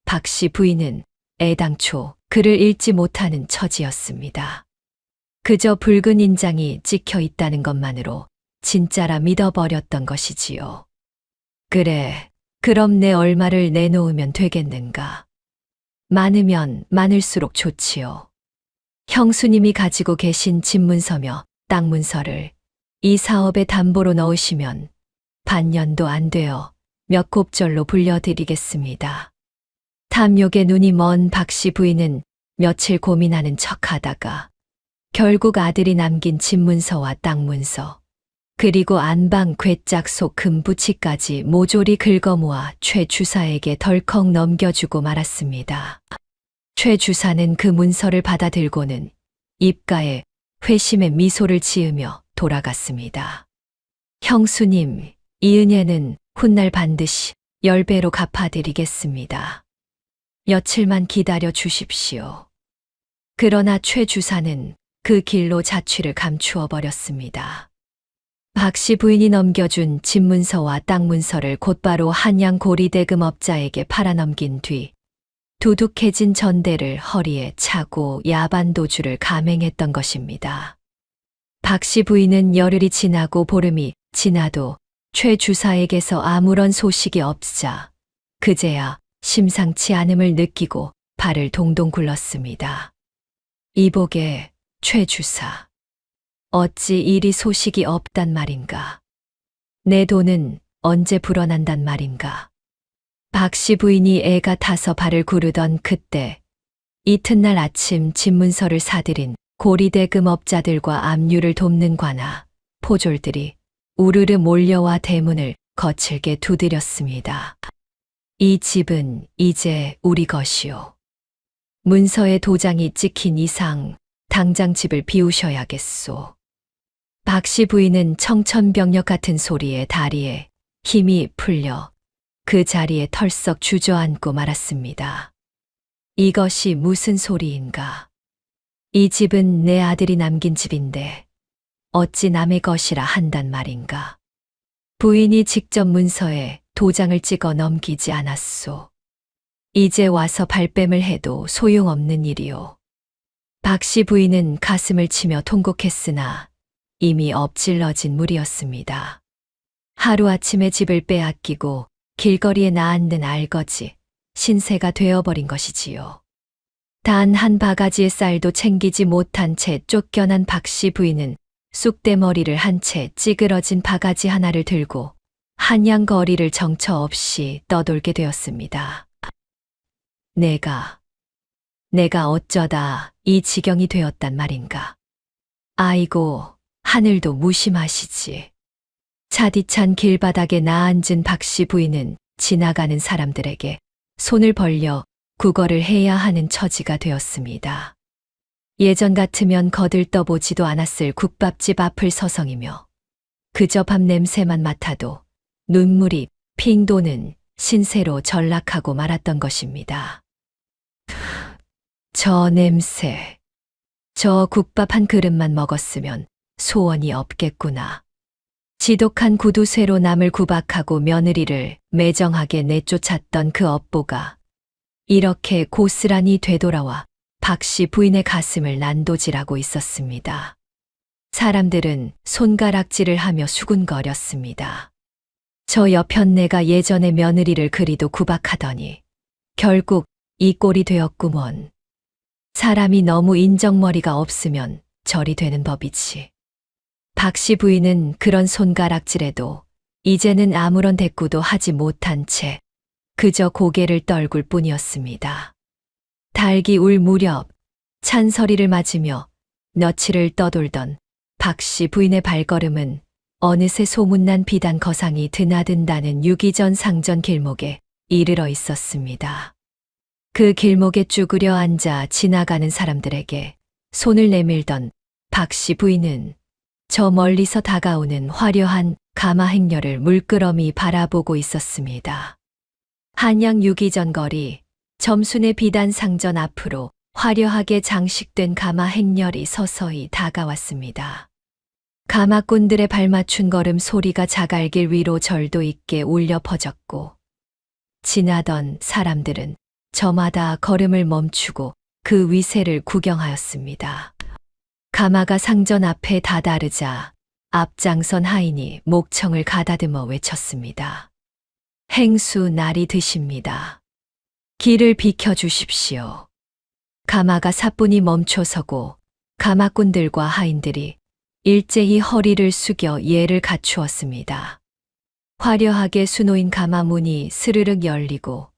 박씨 부인은 애당초 글을 읽지 못하는 처지였습니다. 그저 붉은 인장이 찍혀 있다는 것만으로 진짜라 믿어버렸던 것이지요. 그래, 그럼 내 얼마를 내놓으면 되겠는가? 많으면 많을수록 좋지요. 형수님이 가지고 계신 집문서며 땅문서를 이 사업에 담보로 넣으시면 반년도 안 되어 몇 곱절로 불려드리겠습니다. 탐욕에 눈이 먼 박씨 부인은 며칠 고민하는 척하다가 결국 아들이 남긴 집문서와 땅문서 그리고 안방 괴짝 속 금부치까지 모조리 긁어모아 최 주사에게 덜컥 넘겨주고 말았습니다. 최 주사는 그 문서를 받아들고는 입가에 회심의 미소를 지으며 돌아갔습니다. 형수님, 이 은혜는 훗날 반드시 10배로 갚아드리겠습니다. 며칠만 기다려 주십시오. 그러나 최 주사는 그 길로 자취를 감추어 버렸습니다. 박씨 부인이 넘겨준 집문서와 땅문서를 곧바로 한양 고리대금업자에게 팔아넘긴 뒤 두둑해진 전대를 허리에 차고 야반도주를 감행했던 것입니다. 박씨 부인은 열흘이 지나고 보름이 지나도 최 주사에게서 아무런 소식이 없자 그제야 심상치 않음을 느끼고 발을 동동 굴렀습니다. 이복의 최 주사. 어찌 이리 소식이 없단 말인가? 내 돈은 언제 불어난단 말인가? 박씨 부인이 애가 타서 발을 구르던 그때 이튿날 아침 집문서를 사들인 고리대금업자들과 압류를 돕는 관아, 포졸들이 우르르 몰려와 대문을 거칠게 두드렸습니다. 이 집은 이제 우리 것이오. 문서에 도장이 찍힌 이상 당장 집을 비우셔야겠소. 박씨 부인은 청천벽력 같은 소리에 다리에 힘이 풀려 그 자리에 털썩 주저앉고 말았습니다. 이것이 무슨 소리인가? 이 집은 내 아들이 남긴 집인데 어찌 남의 것이라 한단 말인가? 부인이 직접 문서에 도장을 찍어 넘기지 않았소. 이제 와서 발뺌을 해도 소용없는 일이오. 박 씨 부인은 가슴을 치며 통곡했으나 이미 엎질러진 물이었습니다. 하루아침에 집을 빼앗기고 길거리에 나앉는 알거지, 신세가 되어버린 것이지요. 단 한 바가지의 쌀도 챙기지 못한 채 쫓겨난 박 씨 부인은 쑥대머리를 한 채 찌그러진 바가지 하나를 들고 한양 거리를 정처 없이 떠돌게 되었습니다. 내가 어쩌다 이 지경이 되었단 말인가. 아이고, 하늘도 무심하시지. 차디찬 길바닥에 나앉은 박 씨 부인은 지나가는 사람들에게 손을 벌려 구걸을 해야 하는 처지가 되었습니다. 예전 같으면 거들떠보지도 않았을 국밥집 앞을 서성이며 그저 밥 냄새만 맡아도 눈물이 핑 도는 신세로 전락하고 말았던 것입니다. 저 냄새, 저 국밥 한 그릇만 먹었으면 소원이 없겠구나. 지독한 구두쇠로 남을 구박하고 며느리를 매정하게 내쫓았던 그 업보가 이렇게 고스란히 되돌아와 박 씨 부인의 가슴을 난도질하고 있었습니다. 사람들은 손가락질을 하며 수군거렸습니다. 저 여편네가 예전에 며느리를 그리도 구박하더니 결국 이 꼴이 되었구먼. 사람이 너무 인정머리가 없으면 절이 되는 법이지. 박 씨 부인은 그런 손가락질에도 이제는 아무런 대꾸도 하지 못한 채 그저 고개를 떨굴 뿐이었습니다. 달기 울 무렵 찬서리를 맞으며 며칠을 떠돌던 박 씨 부인의 발걸음은 어느새 소문난 비단 거상이 드나든다는 유기전 상전 길목에 이르러 있었습니다. 그 길목에 쭈그려 앉아 지나가는 사람들에게 손을 내밀던 박 씨 부인은 저 멀리서 다가오는 화려한 가마 행렬을 물끄러미 바라보고 있었습니다. 한양 유기전 거리 점순의 비단 상전 앞으로 화려하게 장식된 가마 행렬이 서서히 다가왔습니다. 가마꾼들의 발맞춘 걸음 소리가 자갈길 위로 절도 있게 울려 퍼졌고 지나던 사람들은 저마다 걸음을 멈추고 그 위세를 구경하였습니다. 가마가 상전 앞에 다다르자 앞장선 하인이 목청을 가다듬어 외쳤습니다. 행수 날이 드십니다. 길을 비켜주십시오. 가마가 사뿐히 멈춰서고 가마꾼들과 하인들이 일제히 허리를 숙여 예를 갖추었습니다. 화려하게 수놓인 가마 문이 스르륵 열리고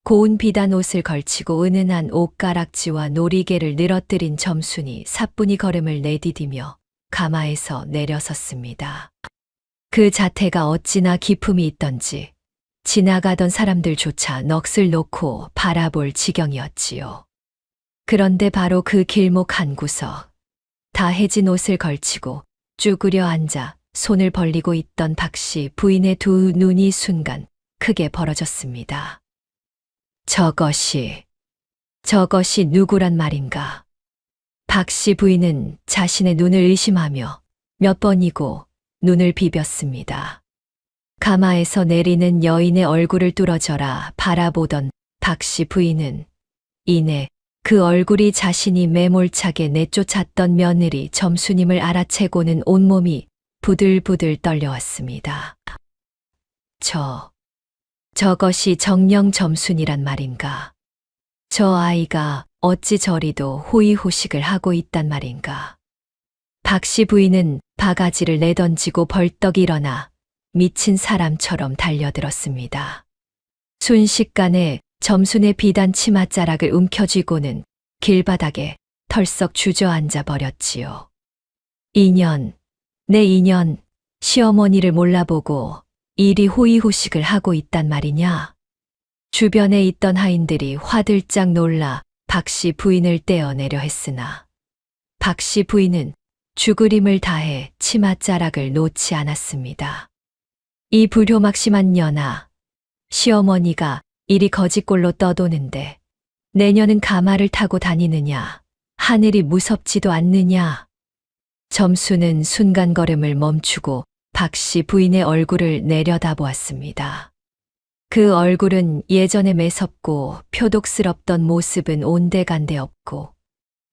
고운 비단 옷을 걸치고 은은한 옷가락지와 놀이개를 늘어뜨린 점순이 사뿐히 걸음을 내디디며 가마에서 내려섰습니다. 그 자태가 어찌나 기품이 있던지 지나가던 사람들조차 넋을 놓고 바라볼 지경이었지요. 그런데 바로 그 길목 한 구석, 다 해진 옷을 걸치고 쭈그려 앉아 손을 벌리고 있던 박 씨 부인의 두 눈이 순간 크게 벌어졌습니다. 저것이 누구란 말인가? 박 씨 부인은 자신의 눈을 의심하며 몇 번이고 눈을 비볐습니다. 가마에서 내리는 여인의 얼굴을 뚫어져라 바라보던 박 씨 부인은 이내 그 얼굴이 자신이 매몰차게 내쫓았던 며느리 점수님을 알아채고는 온몸이 부들부들 떨려왔습니다. 저것이 정령 점순이란 말인가? 저 아이가 어찌 저리도 호의호식을 하고 있단 말인가? 박 씨 부인은 바가지를 내던지고 벌떡 일어나 미친 사람처럼 달려들었습니다. 순식간에 점순의 비단 치맛자락을 움켜쥐고는 길바닥에 털썩 주저앉아 버렸지요. 내 인연, 시어머니를 몰라보고 이리 호의호식을 하고 있단 말이냐? 주변에 있던 하인들이 화들짝 놀라 박 씨 부인을 떼어내려 했으나 박 씨 부인은 죽으림을 다해 치맛자락을 놓지 않았습니다. 이 불효막심한 년아, 시어머니가 이리 거지꼴로 떠도는데 내년은 가마를 타고 다니느냐, 하늘이 무섭지도 않느냐. 점수는 순간 걸음을 멈추고 박 씨 부인의 얼굴을 내려다보았습니다. 그 얼굴은 예전에 매섭고 표독스럽던 모습은 온데간데 없고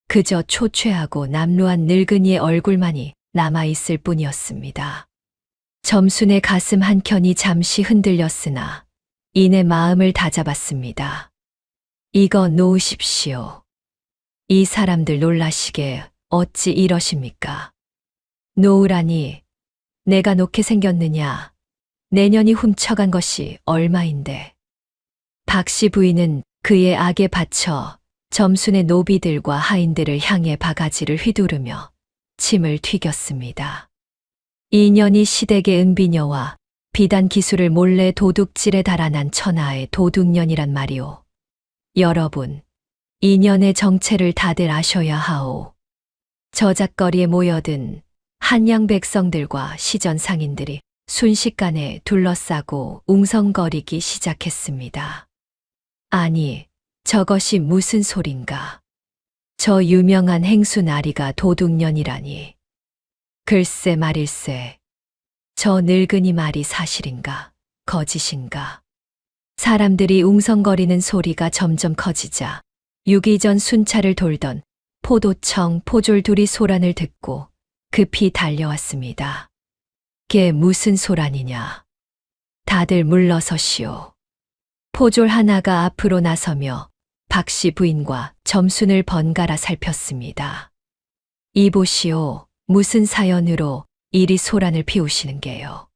그저 초췌하고 남루한 늙은이의 얼굴만이 남아있을 뿐이었습니다. 점순의 가슴 한켠이 잠시 흔들렸으나 이내 마음을 다잡았습니다. 이거 놓으십시오. 이 사람들 놀라시게 어찌 이러십니까? 놓으라니 내가 놓게 생겼느냐. 내년이 훔쳐간 것이 얼마인데. 박씨 부인은 그의 악에 받쳐 점순의 노비들과 하인들을 향해 바가지를 휘두르며 침을 튀겼습니다. 이년이 시댁의 은비녀와 비단 기술을 몰래 도둑질에 달아난 천하의 도둑년이란 말이오. 여러분, 이년의 정체를 다들 아셔야 하오. 저작거리에 모여든 한양 백성들과 시전 상인들이 순식간에 둘러싸고 웅성거리기 시작했습니다. 아니, 저것이 무슨 소린가? 저 유명한 행수 나리가 도둑년이라니. 글쎄 말일세. 저 늙은이 말이 사실인가, 거짓인가? 사람들이 웅성거리는 소리가 점점 커지자 유기 전 순찰을 돌던 포도청 포졸 둘이 소란을 듣고 급히 달려왔습니다. 게 무슨 소란이냐? 다들 물러서시오. 포졸 하나가 앞으로 나서며 박씨 부인과 점순을 번갈아 살폈습니다. 이보시오. 무슨 사연으로 이리 소란을 피우시는 게요.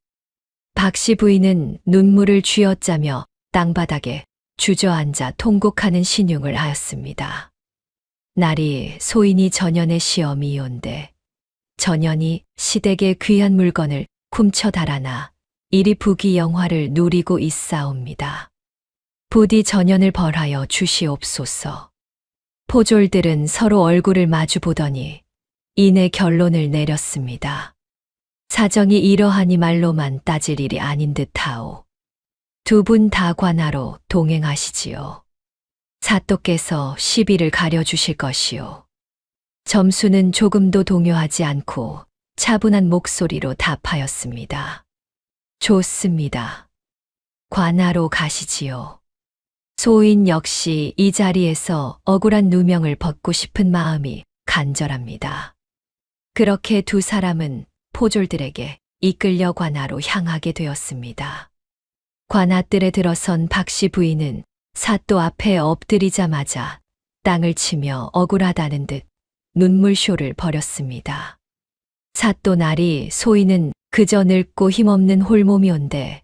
박씨 부인은 눈물을 쥐어짜며 땅바닥에 주저앉아 통곡하는 신용을 하였습니다. 날이 소인이 전년의 시어미온데 전년이 시댁의 귀한 물건을 훔쳐 달아나 이리 부귀영화를 누리고 있사옵니다. 부디 전년을 벌하여 주시옵소서. 포졸들은 서로 얼굴을 마주 보더니 이내 결론을 내렸습니다. 사정이 이러하니 말로만 따질 일이 아닌 듯하오. 두 분 다 관하로 동행하시지요. 사또께서 시비를 가려주실 것이오. 점수는 조금도 동요하지 않고 차분한 목소리로 답하였습니다. 좋습니다. 관하로 가시지요. 소인 역시 이 자리에서 억울한 누명을 벗고 싶은 마음이 간절합니다. 그렇게 두 사람은 포졸들에게 이끌려 관하로 향하게 되었습니다. 관아뜰에 들어선 박씨 부인은 사또 앞에 엎드리자마자 땅을 치며 억울하다는 듯 눈물쇼를 벌였습니다. 사또 날이 소인은 그저 늙고 힘없는 홀몸이온데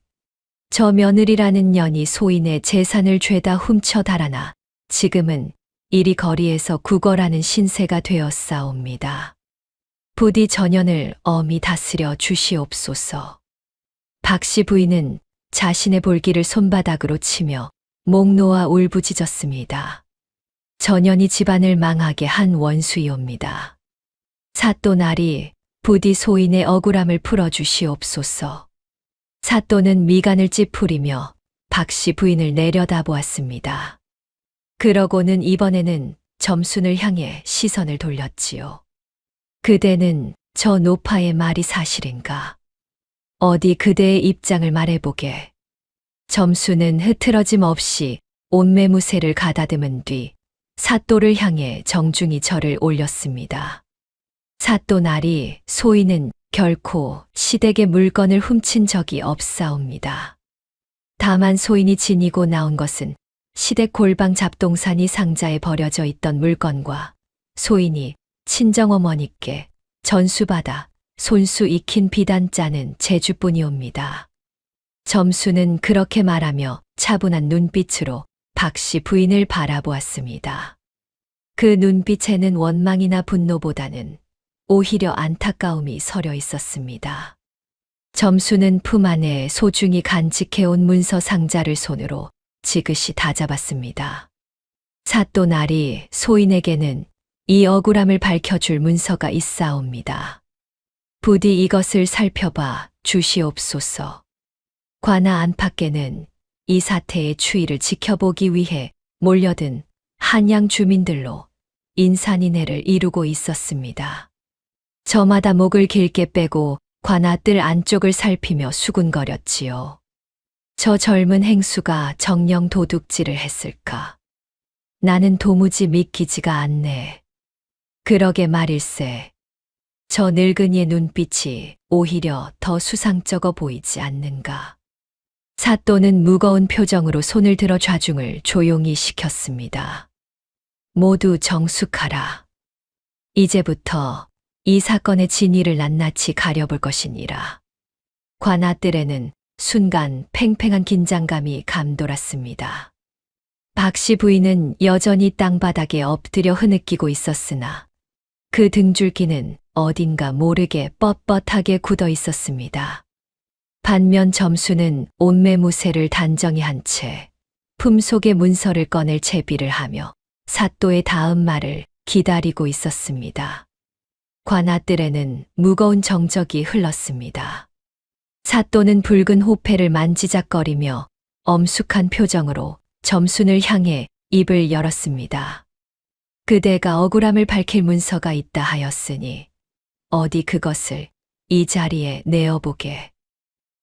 저 며느리라는 년이 소인의 재산을 죄다 훔쳐 달아나 지금은 이리 거리에서 구걸하는 신세가 되었사옵니다. 부디 전년을 엄히 다스려 주시옵소서. 박씨 부인은 자신의 볼기를 손바닥으로 치며 목 놓아 울부짖었습니다. 전년이 집안을 망하게 한 원수이옵니다. 사또 날이 부디 소인의 억울함을 풀어주시옵소서. 사또는 미간을 찌푸리며 박씨 부인을 내려다보았습니다. 그러고는 이번에는 점순을 향해 시선을 돌렸지요. 그대는 저 노파의 말이 사실인가? 어디 그대의 입장을 말해보게. 점순은 흐트러짐 없이 온매무새를 가다듬은 뒤 사또를 향해 정중히 절을 올렸습니다. 사또 날이 소인은 결코 시댁의 물건을 훔친 적이 없사옵니다. 다만 소인이 지니고 나온 것은 시댁 골방 잡동사니 상자에 버려져 있던 물건과 소인이 친정어머니께 전수받아 손수 익힌 비단자는 제주뿐이옵니다. 점수는 그렇게 말하며 차분한 눈빛으로 박씨 부인을 바라보았습니다. 그 눈빛에는 원망이나 분노보다는 오히려 안타까움이 서려 있었습니다. 점수는 품 안에 소중히 간직해온 문서 상자를 손으로 지그시 다잡았습니다. 사또 날이 소인에게는 이 억울함을 밝혀줄 문서가 있사옵니다. 부디 이것을 살펴봐 주시옵소서. 관아 안팎에는 이 사태의 추이를 지켜보기 위해 몰려든 한양 주민들로 인산인해를 이루고 있었습니다. 저마다 목을 길게 빼고 관아 뜰 안쪽을 살피며 수군거렸지요. 저 젊은 행수가 정녕 도둑질을 했을까? 나는 도무지 믿기지가 않네. 그러게 말일세. 저 늙은이의 눈빛이 오히려 더 수상쩍어 보이지 않는가. 사또는 무거운 표정으로 손을 들어 좌중을 조용히 시켰습니다. 모두 정숙하라. 이제부터 이 사건의 진위를 낱낱이 가려볼 것이니라. 관아뜰에는 순간 팽팽한 긴장감이 감돌았습니다. 박씨 부인은 여전히 땅바닥에 엎드려 흐느끼고 있었으나 그 등줄기는 어딘가 모르게 뻣뻣하게 굳어 있었습니다. 반면 점수는 옷매무새를 단정히 한 채 품속의 문서를 꺼낼 채비를 하며 사또의 다음 말을 기다리고 있었습니다. 관아뜰에는 무거운 정적이 흘렀습니다. 사또는 붉은 호패를 만지작거리며 엄숙한 표정으로 점순을 향해 입을 열었습니다. 그대가 억울함을 밝힐 문서가 있다 하였으니 어디 그것을 이 자리에 내어보게.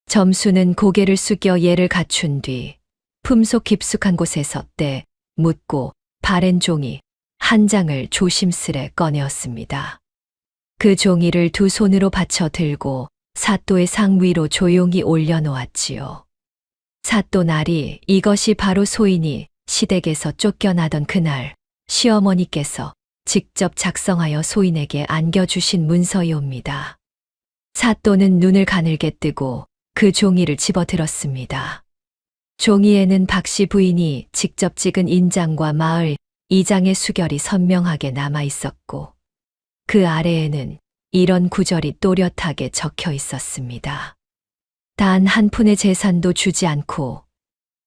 점수는 고개를 숙여 예를 갖춘 뒤 품속 깊숙한 곳에서 때 묻고 바랜 종이 한 장을 조심스레 꺼내었습니다. 그 종이를 두 손으로 받쳐 들고 사또의 상 위로 조용히 올려놓았지요. 사또 날이 이것이 바로 소인이 시댁에서 쫓겨나던 그날 시어머니께서 직접 작성하여 소인에게 안겨주신 문서이옵니다. 사또는 눈을 가늘게 뜨고 그 종이를 집어들었습니다. 종이에는 박씨 부인이 직접 찍은 인장과 마을 이장의 수결이 선명하게 남아 있었고 그 아래에는 이런 구절이 또렷하게 적혀 있었습니다. 단 한 푼의 재산도 주지 않고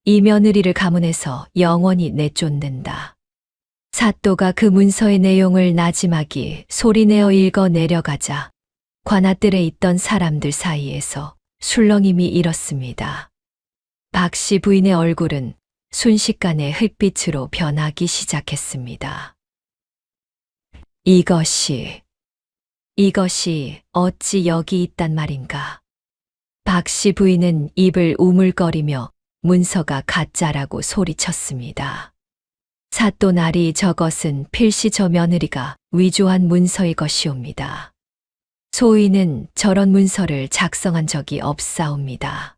이 며느리를 가문에서 영원히 내쫓는다. 사또가 그 문서의 내용을 나지막이 소리내어 읽어 내려가자 관아뜰에 있던 사람들 사이에서 술렁임이 일었습니다. 박씨 부인의 얼굴은 순식간에 흙빛으로 변하기 시작했습니다. 이것이 어찌 여기 있단 말인가. 박씨 부인은 입을 우물거리며 문서가 가짜라고 소리쳤습니다. 사또 날이 저것은 필시 저 며느리가 위조한 문서일 것이옵니다. 소인은 저런 문서를 작성한 적이 없사옵니다.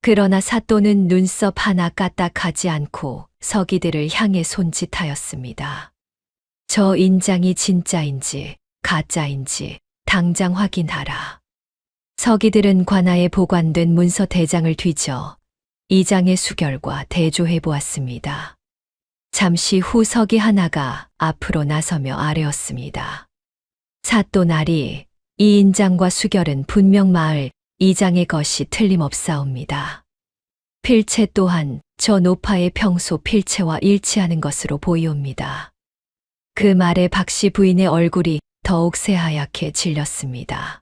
그러나 사또는 눈썹 하나 까딱하지 않고 서기들을 향해 손짓하였습니다. 저 인장이 진짜인지 가짜인지 당장 확인하라. 서기들은 관아에 보관된 문서 대장을 뒤져 이 장의 수결과 대조해 보았습니다. 잠시 후 서기 하나가 앞으로 나서며 아뢰었습니다. 사또 날이 이 인장과 수결은 분명 마을 이장의 것이 틀림없사옵니다. 필체 또한 저 노파의 평소 필체와 일치하는 것으로 보이옵니다. 그 말에 박씨 부인의 얼굴이 더욱 새하얗게 질렸습니다.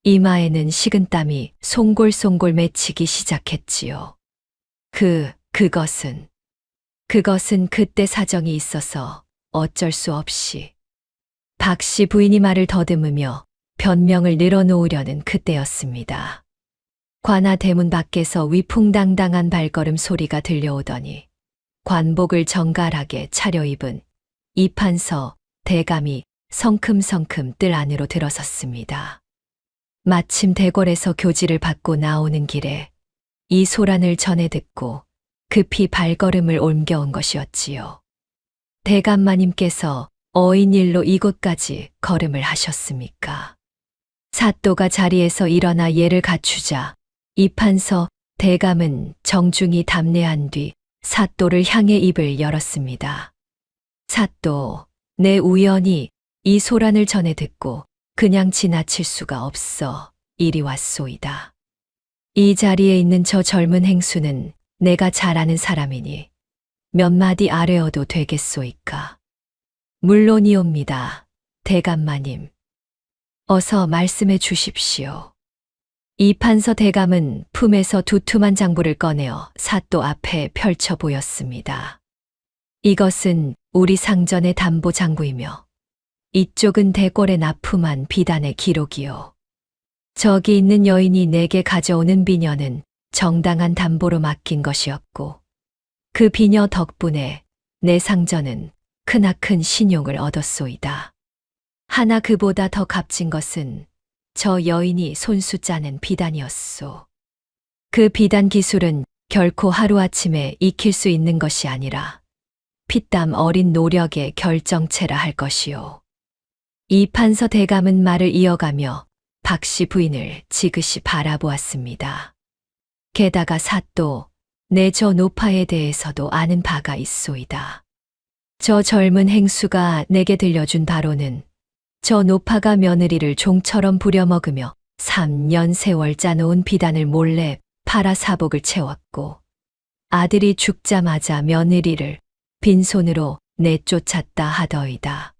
이마에는 식은땀이 송골송골 맺히기 시작했지요. 그것은 그때 사정이 있어서 어쩔 수 없이. 박씨 부인이 말을 더듬으며 변명을 늘어놓으려는 그때였습니다. 관아 대문 밖에서 위풍당당한 발걸음 소리가 들려오더니 관복을 정갈하게 차려입은 이판서 대감이 성큼성큼 뜰 안으로 들어섰습니다. 마침 대궐에서 교지를 받고 나오는 길에 이 소란을 전해 듣고 급히 발걸음을 옮겨온 것이었지요. 대감마님께서 어인일로 이곳까지 걸음을 하셨습니까? 사또가 자리에서 일어나 예를 갖추자 이판서 대감은 정중히 답례한 뒤 사또를 향해 입을 열었습니다. 사또, 내 우연히 이 소란을 전해 듣고 그냥 지나칠 수가 없어 이리 왔소이다. 이 자리에 있는 저 젊은 행수는 내가 잘 아는 사람이니 몇 마디 아뢰어도 되겠소이까? 물론이옵니다, 대감마님. 어서 말씀해 주십시오. 이판서 대감은 품에서 두툼한 장부를 꺼내어 사또 앞에 펼쳐 보였습니다. 이것은 우리 상전의 담보 장부이며 이쪽은 대궐에 납품한 비단의 기록이요. 저기 있는 여인이 내게 가져오는 비녀는 정당한 담보로 맡긴 것이었고 그 비녀 덕분에 내 상전은 크나큰 신용을 얻었소이다. 하나 그보다 더 값진 것은 저 여인이 손수 짜는 비단이었소. 그 비단 기술은 결코 하루아침에 익힐 수 있는 것이 아니라 피땀 어린 노력의 결정체라 할 것이요. 이 판서 대감은 말을 이어가며 박씨 부인을 지그시 바라보았습니다. 게다가 사또, 내 저 노파에 대해서도 아는 바가 있소이다. 저 젊은 행수가 내게 들려준 바로는 저 노파가 며느리를 종처럼 부려먹으며 3년 세월 짜놓은 비단을 몰래 팔아 사복을 채웠고 아들이 죽자마자 며느리를 빈손으로 내쫓았다 하더이다.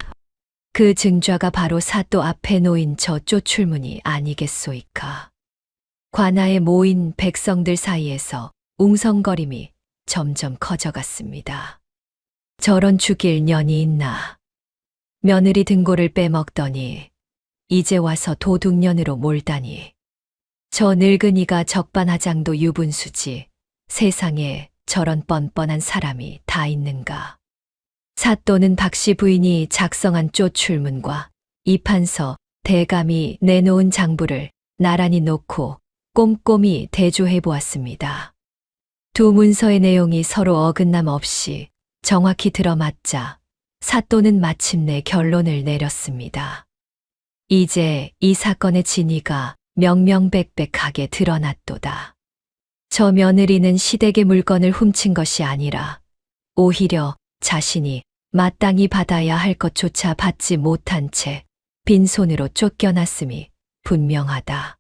그 증좌가 바로 사또 앞에 놓인 저 쫓출문이 아니겠소이까. 관아에 모인 백성들 사이에서 웅성거림이 점점 커져갔습니다. 저런 죽일 년이 있나. 며느리 등골을 빼먹더니 이제 와서 도둑년으로 몰다니. 저 늙은이가 적반하장도 유분수지 세상에 저런 뻔뻔한 사람이 다 있는가. 사또는 박씨 부인이 작성한 쫓출문과 이 판서 대감이 내놓은 장부를 나란히 놓고 꼼꼼히 대조해 보았습니다. 두 문서의 내용이 서로 어긋남 없이 정확히 들어맞자 사또는 마침내 결론을 내렸습니다. 이제 이 사건의 진위가 명명백백하게 드러났도다. 저 며느리는 시댁의 물건을 훔친 것이 아니라 오히려 자신이 마땅히 받아야 할 것조차 받지 못한 채 빈손으로 쫓겨났음이 분명하다.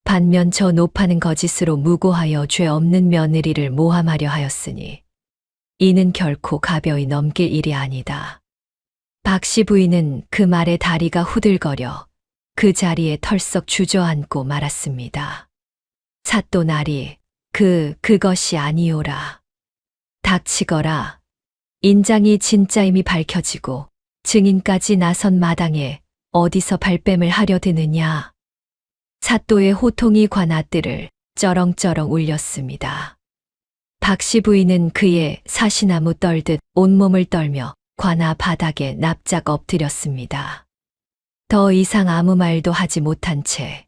반면 저 노파는 거짓으로 무고하여 죄 없는 며느리를 모함하려 하였으니 이는 결코 가벼이 넘길 일이 아니다. 박씨 부인은 그 말에 다리가 후들거려 그 자리에 털썩 주저앉고 말았습니다. 사또 나리, 그것이 아니오라. 닥치거라. 인장이 진짜임이 밝혀지고 증인까지 나선 마당에 어디서 발뺌을 하려 드느냐. 사또의 호통이 관아뜰을 쩌렁쩌렁 울렸습니다. 박씨 부인은 그의 사시나무 떨듯 온몸을 떨며 관아 바닥에 납작 엎드렸습니다. 더 이상 아무 말도 하지 못한 채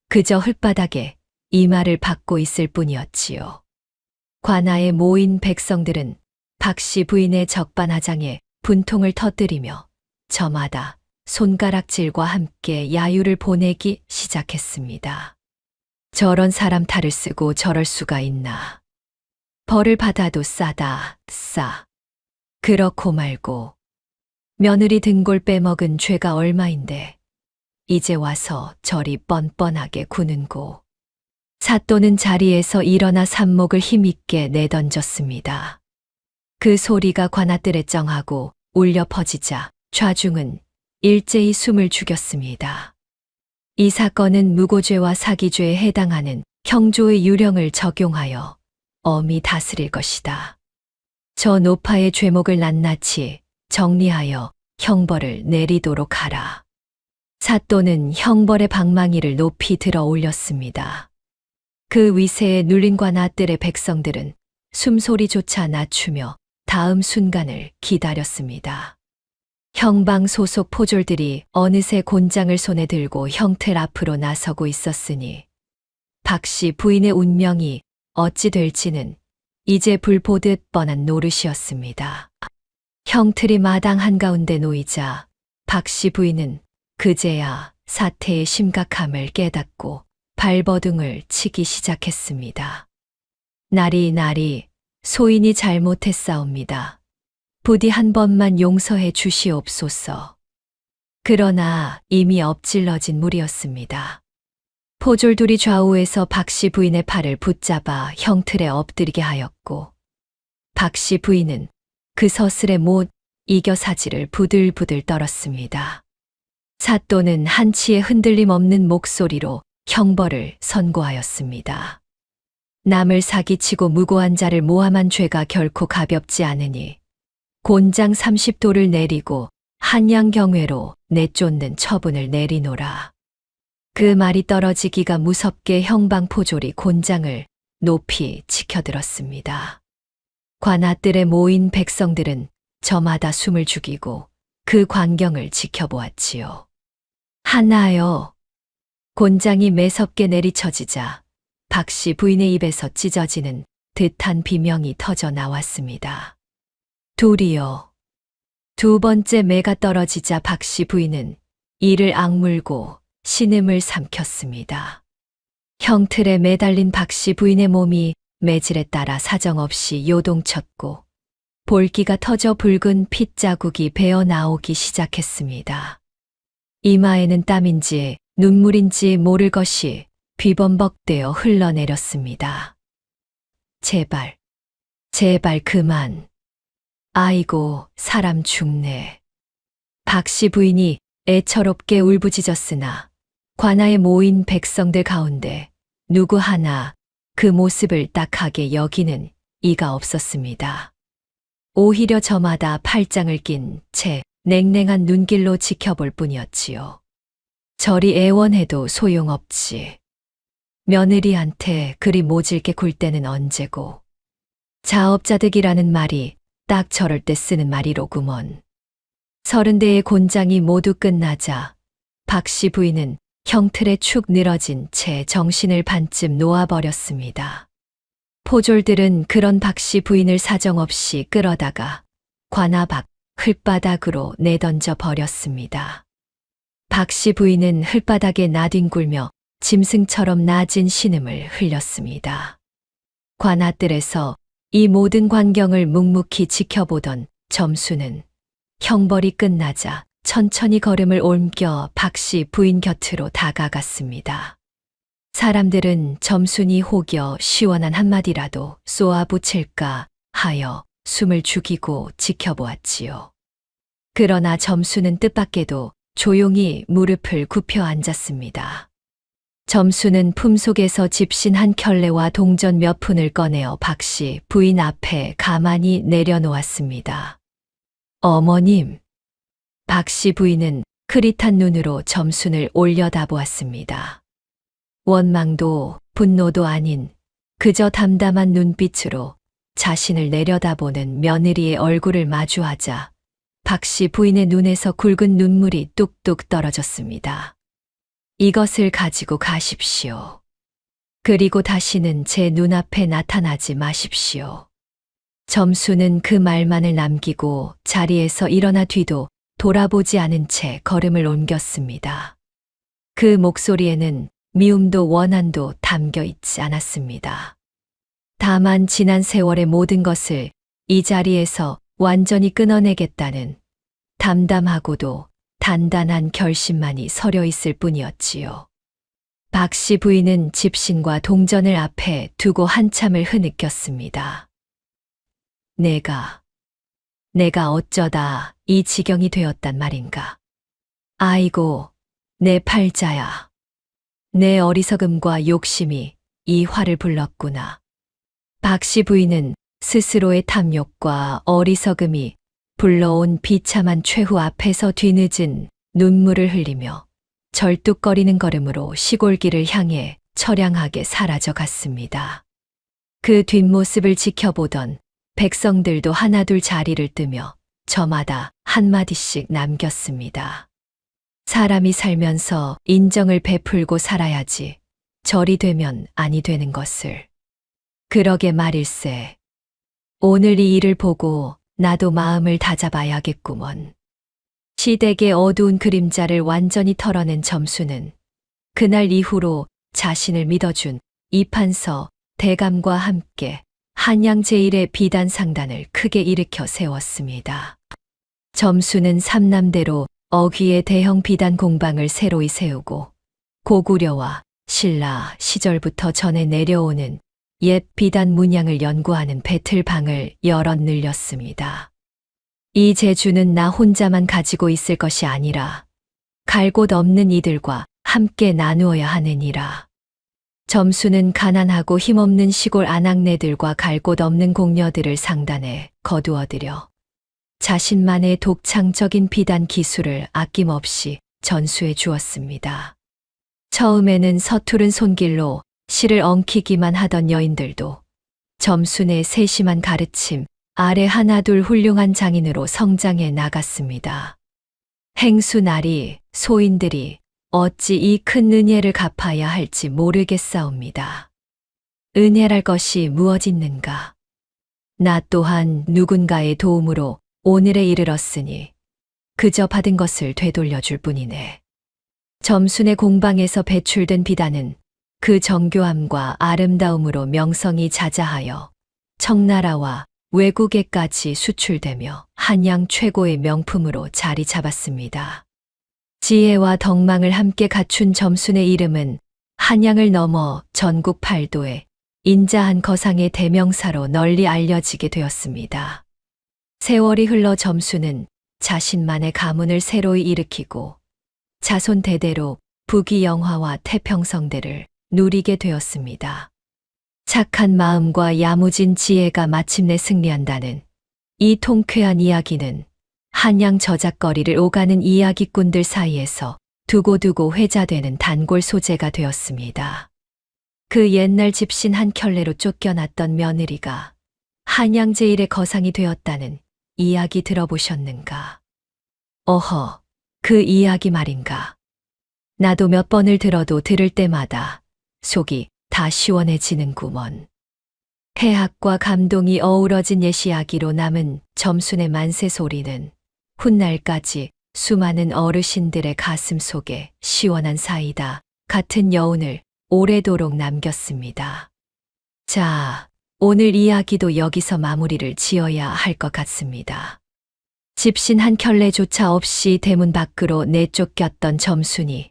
그저 흙바닥에 이마를 박고 있을 뿐이었지요. 관아에 모인 백성들은 박씨 부인의 적반하장에 분통을 터뜨리며 저마다 손가락질과 함께 야유를 보내기 시작했습니다. 저런 사람 탈을 쓰고 저럴 수가 있나. 벌을 받아도 싸다, 싸. 그렇고 말고 며느리 등골 빼먹은 죄가 얼마인데 이제 와서 저리 뻔뻔하게 구는고. 사또는 자리에서 일어나 삽목을 힘있게 내던졌습니다. 그 소리가 관아뜰에 쩡하고 울려 퍼지자 좌중은 일제히 숨을 죽였습니다. 이 사건은 무고죄와 사기죄에 해당하는 형조의 유령을 적용하여 엄히 다스릴 것이다. 저 노파의 죄목을 낱낱이 정리하여 형벌을 내리도록 하라. 사또는 형벌의 방망이를 높이 들어 올렸습니다. 그 위세에 눌린 관아뜰의 백성들은 숨소리조차 낮추며 다음 순간을 기다렸습니다. 형방 소속 포졸들이 어느새 곤장을 손에 들고 형틀 앞으로 나서고 있었으니 박씨 부인의 운명이 어찌 될지는 이제 불보듯 뻔한 노릇이었습니다. 형틀이 마당 한가운데 놓이자 박씨 부인은 그제야 사태의 심각함을 깨닫고 발버둥을 치기 시작했습니다. 나리 소인이 잘못했사옵니다. 부디 한 번만 용서해 주시옵소서. 그러나 이미 엎질러진 물이었습니다. 포졸 둘이 좌우에서 박씨 부인의 팔을 붙잡아 형틀에 엎드리게 하였고 박씨 부인은 그 서슬에 못 이겨 사지를 부들부들 떨었습니다. 사또는 한치의 흔들림 없는 목소리로 형벌을 선고하였습니다. 남을 사기치고 무고한 자를 모함한 죄가 결코 가볍지 않으니 곤장 30도를 내리고 한양경회로 내쫓는 처분을 내리노라. 그 말이 떨어지기가 무섭게 형방포졸이 곤장을 높이 치켜들었습니다. 관아뜰에 모인 백성들은 저마다 숨을 죽이고 그 광경을 지켜보았지요. 하나요. 곤장이 매섭게 내리쳐지자 박씨 부인의 입에서 찢어지는 듯한 비명이 터져 나왔습니다. 둘이요. 두 번째 매가 떨어지자 박씨 부인은 이를 악물고 신음을 삼켰습니다. 형틀에 매달린 박씨 부인의 몸이 매질에 따라 사정없이 요동쳤고 볼기가 터져 붉은 핏자국이 배어 나오기 시작했습니다. 이마에는 땀인지 눈물인지 모를 것이 비범벅되어 흘러내렸습니다. 제발, 제발 그만. 아이고, 사람 죽네. 박씨 부인이 애처롭게 울부짖었으나 관아에 모인 백성들 가운데 누구 하나 그 모습을 딱하게 여기는 이가 없었습니다. 오히려 저마다 팔짱을 낀 채 냉랭한 눈길로 지켜볼 뿐이었지요. 저리 애원해도 소용없지. 며느리한테 그리 모질게 굴 때는 언제고. 자업자득이라는 말이 딱 저럴 때 쓰는 말이로구먼. 30대의 곤장이 모두 끝나자 박씨 부인은 형틀에 축 늘어진 채 정신을 반쯤 놓아버렸습니다. 포졸들은 그런 박씨 부인을 사정없이 끌어다가 관아 밖 흙바닥으로 내던져 버렸습니다. 박씨 부인은 흙바닥에 나뒹굴며 짐승처럼 낮은 신음을 흘렸습니다. 관아뜰에서 이 모든 광경을 묵묵히 지켜보던 점수는 형벌이 끝나자 천천히 걸음을 옮겨 박씨 부인 곁으로 다가갔습니다. 사람들은 점순이 혹여 시원한 한마디라도 쏘아붙일까 하여 숨을 죽이고 지켜보았지요. 그러나 점수는 뜻밖에도 조용히 무릎을 굽혀 앉았습니다. 점수는 품속에서 집신 한 켤레와 동전 몇 푼을 꺼내어 박씨 부인 앞에 가만히 내려놓았습니다. 어머님. 박씨 부인은 흐릿한 눈으로 점순을 올려다보았습니다. 원망도 분노도 아닌 그저 담담한 눈빛으로 자신을 내려다보는 며느리의 얼굴을 마주하자 박씨 부인의 눈에서 굵은 눈물이 뚝뚝 떨어졌습니다. 이것을 가지고 가십시오. 그리고 다시는 제 눈앞에 나타나지 마십시오. 점수는 그 말만을 남기고 자리에서 일어나 뒤도 돌아보지 않은 채 걸음을 옮겼습니다. 그 목소리에는 미움도 원한도 담겨 있지 않았습니다. 다만 지난 세월의 모든 것을 이 자리에서 완전히 끊어내겠다는 담담하고도 단단한 결심만이 서려 있을 뿐이었지요. 박씨 부인은 집신과 동전을 앞에 두고 한참을 흐느꼈습니다. 내가 어쩌다 이 지경이 되었단 말인가. 아이고, 내 팔자야. 내 어리석음과 욕심이 이 화를 불렀구나. 박씨 부인은 스스로의 탐욕과 어리석음이 불러온 비참한 최후 앞에서 뒤늦은 눈물을 흘리며 절뚝거리는 걸음으로 시골길을 향해 처량하게 사라져 갔습니다. 그 뒷모습을 지켜보던 백성들도 하나둘 자리를 뜨며 저마다 한마디씩 남겼습니다. 사람이 살면서 인정을 베풀고 살아야지 절이 되면 아니 되는 것을. 그러게 말일세. 오늘 이 일을 보고 나도 마음을 다잡아야겠구먼. 시댁의 어두운 그림자를 완전히 털어낸 점수는 그날 이후로 자신을 믿어준 이판서 대감과 함께 한양 제1의 비단 상단을 크게 일으켜 세웠습니다. 점수는 삼남대로 어귀의 대형 비단 공방을 새로이 세우고 고구려와 신라 시절부터 전해 내려오는 옛 비단 문양을 연구하는 배틀방을 여럿 늘렸습니다. 이 재주는 나 혼자만 가지고 있을 것이 아니라 갈 곳 없는 이들과 함께 나누어야 하느니라. 점수는 가난하고 힘없는 시골 아낙네들과 갈 곳 없는 공녀들을 상단에 거두어들여 자신만의 독창적인 비단 기술을 아낌없이 전수해 주었습니다. 처음에는 서투른 손길로 실을 엉키기만 하던 여인들도 점순의 세심한 가르침 아래 하나둘 훌륭한 장인으로 성장해 나갔습니다. 행수나리, 소인들이 어찌 이 큰 은혜를 갚아야 할지 모르겠사옵니다. 은혜랄 것이 무엇있는가? 나 또한 누군가의 도움으로 오늘에 이르렀으니 그저 받은 것을 되돌려줄 뿐이네. 점순의 공방에서 배출된 비단은 그 정교함과 아름다움으로 명성이 자자하여 청나라와 외국에까지 수출되며 한양 최고의 명품으로 자리 잡았습니다. 지혜와 덕망을 함께 갖춘 점순의 이름은 한양을 넘어 전국 팔도에 인자한 거상의 대명사로 널리 알려지게 되었습니다. 세월이 흘러 점순은 자신만의 가문을 새로이 일으키고 자손 대대로 부귀영화와 태평성대를 누리게 되었습니다. 착한 마음과 야무진 지혜가 마침내 승리한다는 이 통쾌한 이야기는 한양 저작거리를 오가는 이야기꾼들 사이에서 두고두고 회자되는 단골 소재가 되었습니다. 그 옛날 집신 한 켤레로 쫓겨났던 며느리가 한양 제일의 거상이 되었다는 이야기 들어보셨는가? 어허, 그 이야기 말인가? 나도 몇 번을 들어도 들을 때마다 속이 다 시원해지는구먼. 해학과 감동이 어우러진 옛 이야기로 남은 점순의 만세 소리는 훗날까지 수많은 어르신들의 가슴 속에 시원한 사이다 같은 여운을 오래도록 남겼습니다. 자, 오늘 이야기도 여기서 마무리를 지어야 할 것 같습니다. 집신 한 켤레조차 없이 대문 밖으로 내쫓겼던 점순이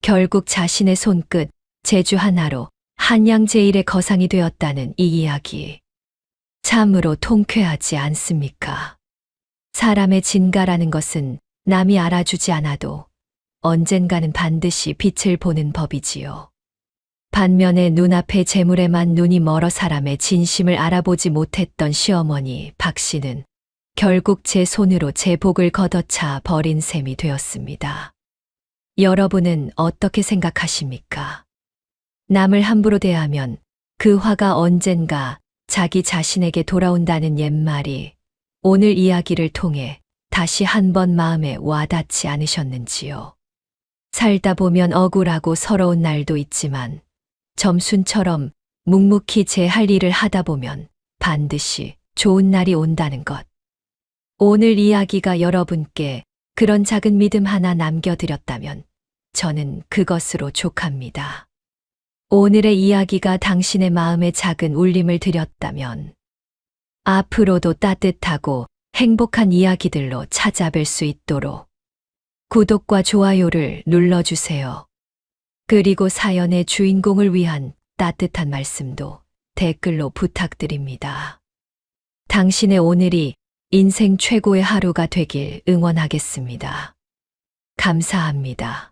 결국 자신의 손끝 제주 하나로 한양 제일의 거상이 되었다는 이 이야기. 참으로 통쾌하지 않습니까? 사람의 진가라는 것은 남이 알아주지 않아도 언젠가는 반드시 빛을 보는 법이지요. 반면에 눈앞의 재물에만 눈이 멀어 사람의 진심을 알아보지 못했던 시어머니 박 씨는 결국 제 손으로 제 복을 걷어차 버린 셈이 되었습니다. 여러분은 어떻게 생각하십니까? 남을 함부로 대하면 그 화가 언젠가 자기 자신에게 돌아온다는 옛말이 오늘 이야기를 통해 다시 한번 마음에 와닿지 않으셨는지요? 살다 보면 억울하고 서러운 날도 있지만 점순처럼 묵묵히 제 할 일을 하다 보면 반드시 좋은 날이 온다는 것. 오늘 이야기가 여러분께 그런 작은 믿음 하나 남겨드렸다면 저는 그것으로 족합니다. 오늘의 이야기가 당신의 마음에 작은 울림을 드렸다면 앞으로도 따뜻하고 행복한 이야기들로 찾아뵐 수 있도록 구독과 좋아요를 눌러주세요. 그리고 사연의 주인공을 위한 따뜻한 말씀도 댓글로 부탁드립니다. 당신의 오늘이 인생 최고의 하루가 되길 응원하겠습니다. 감사합니다.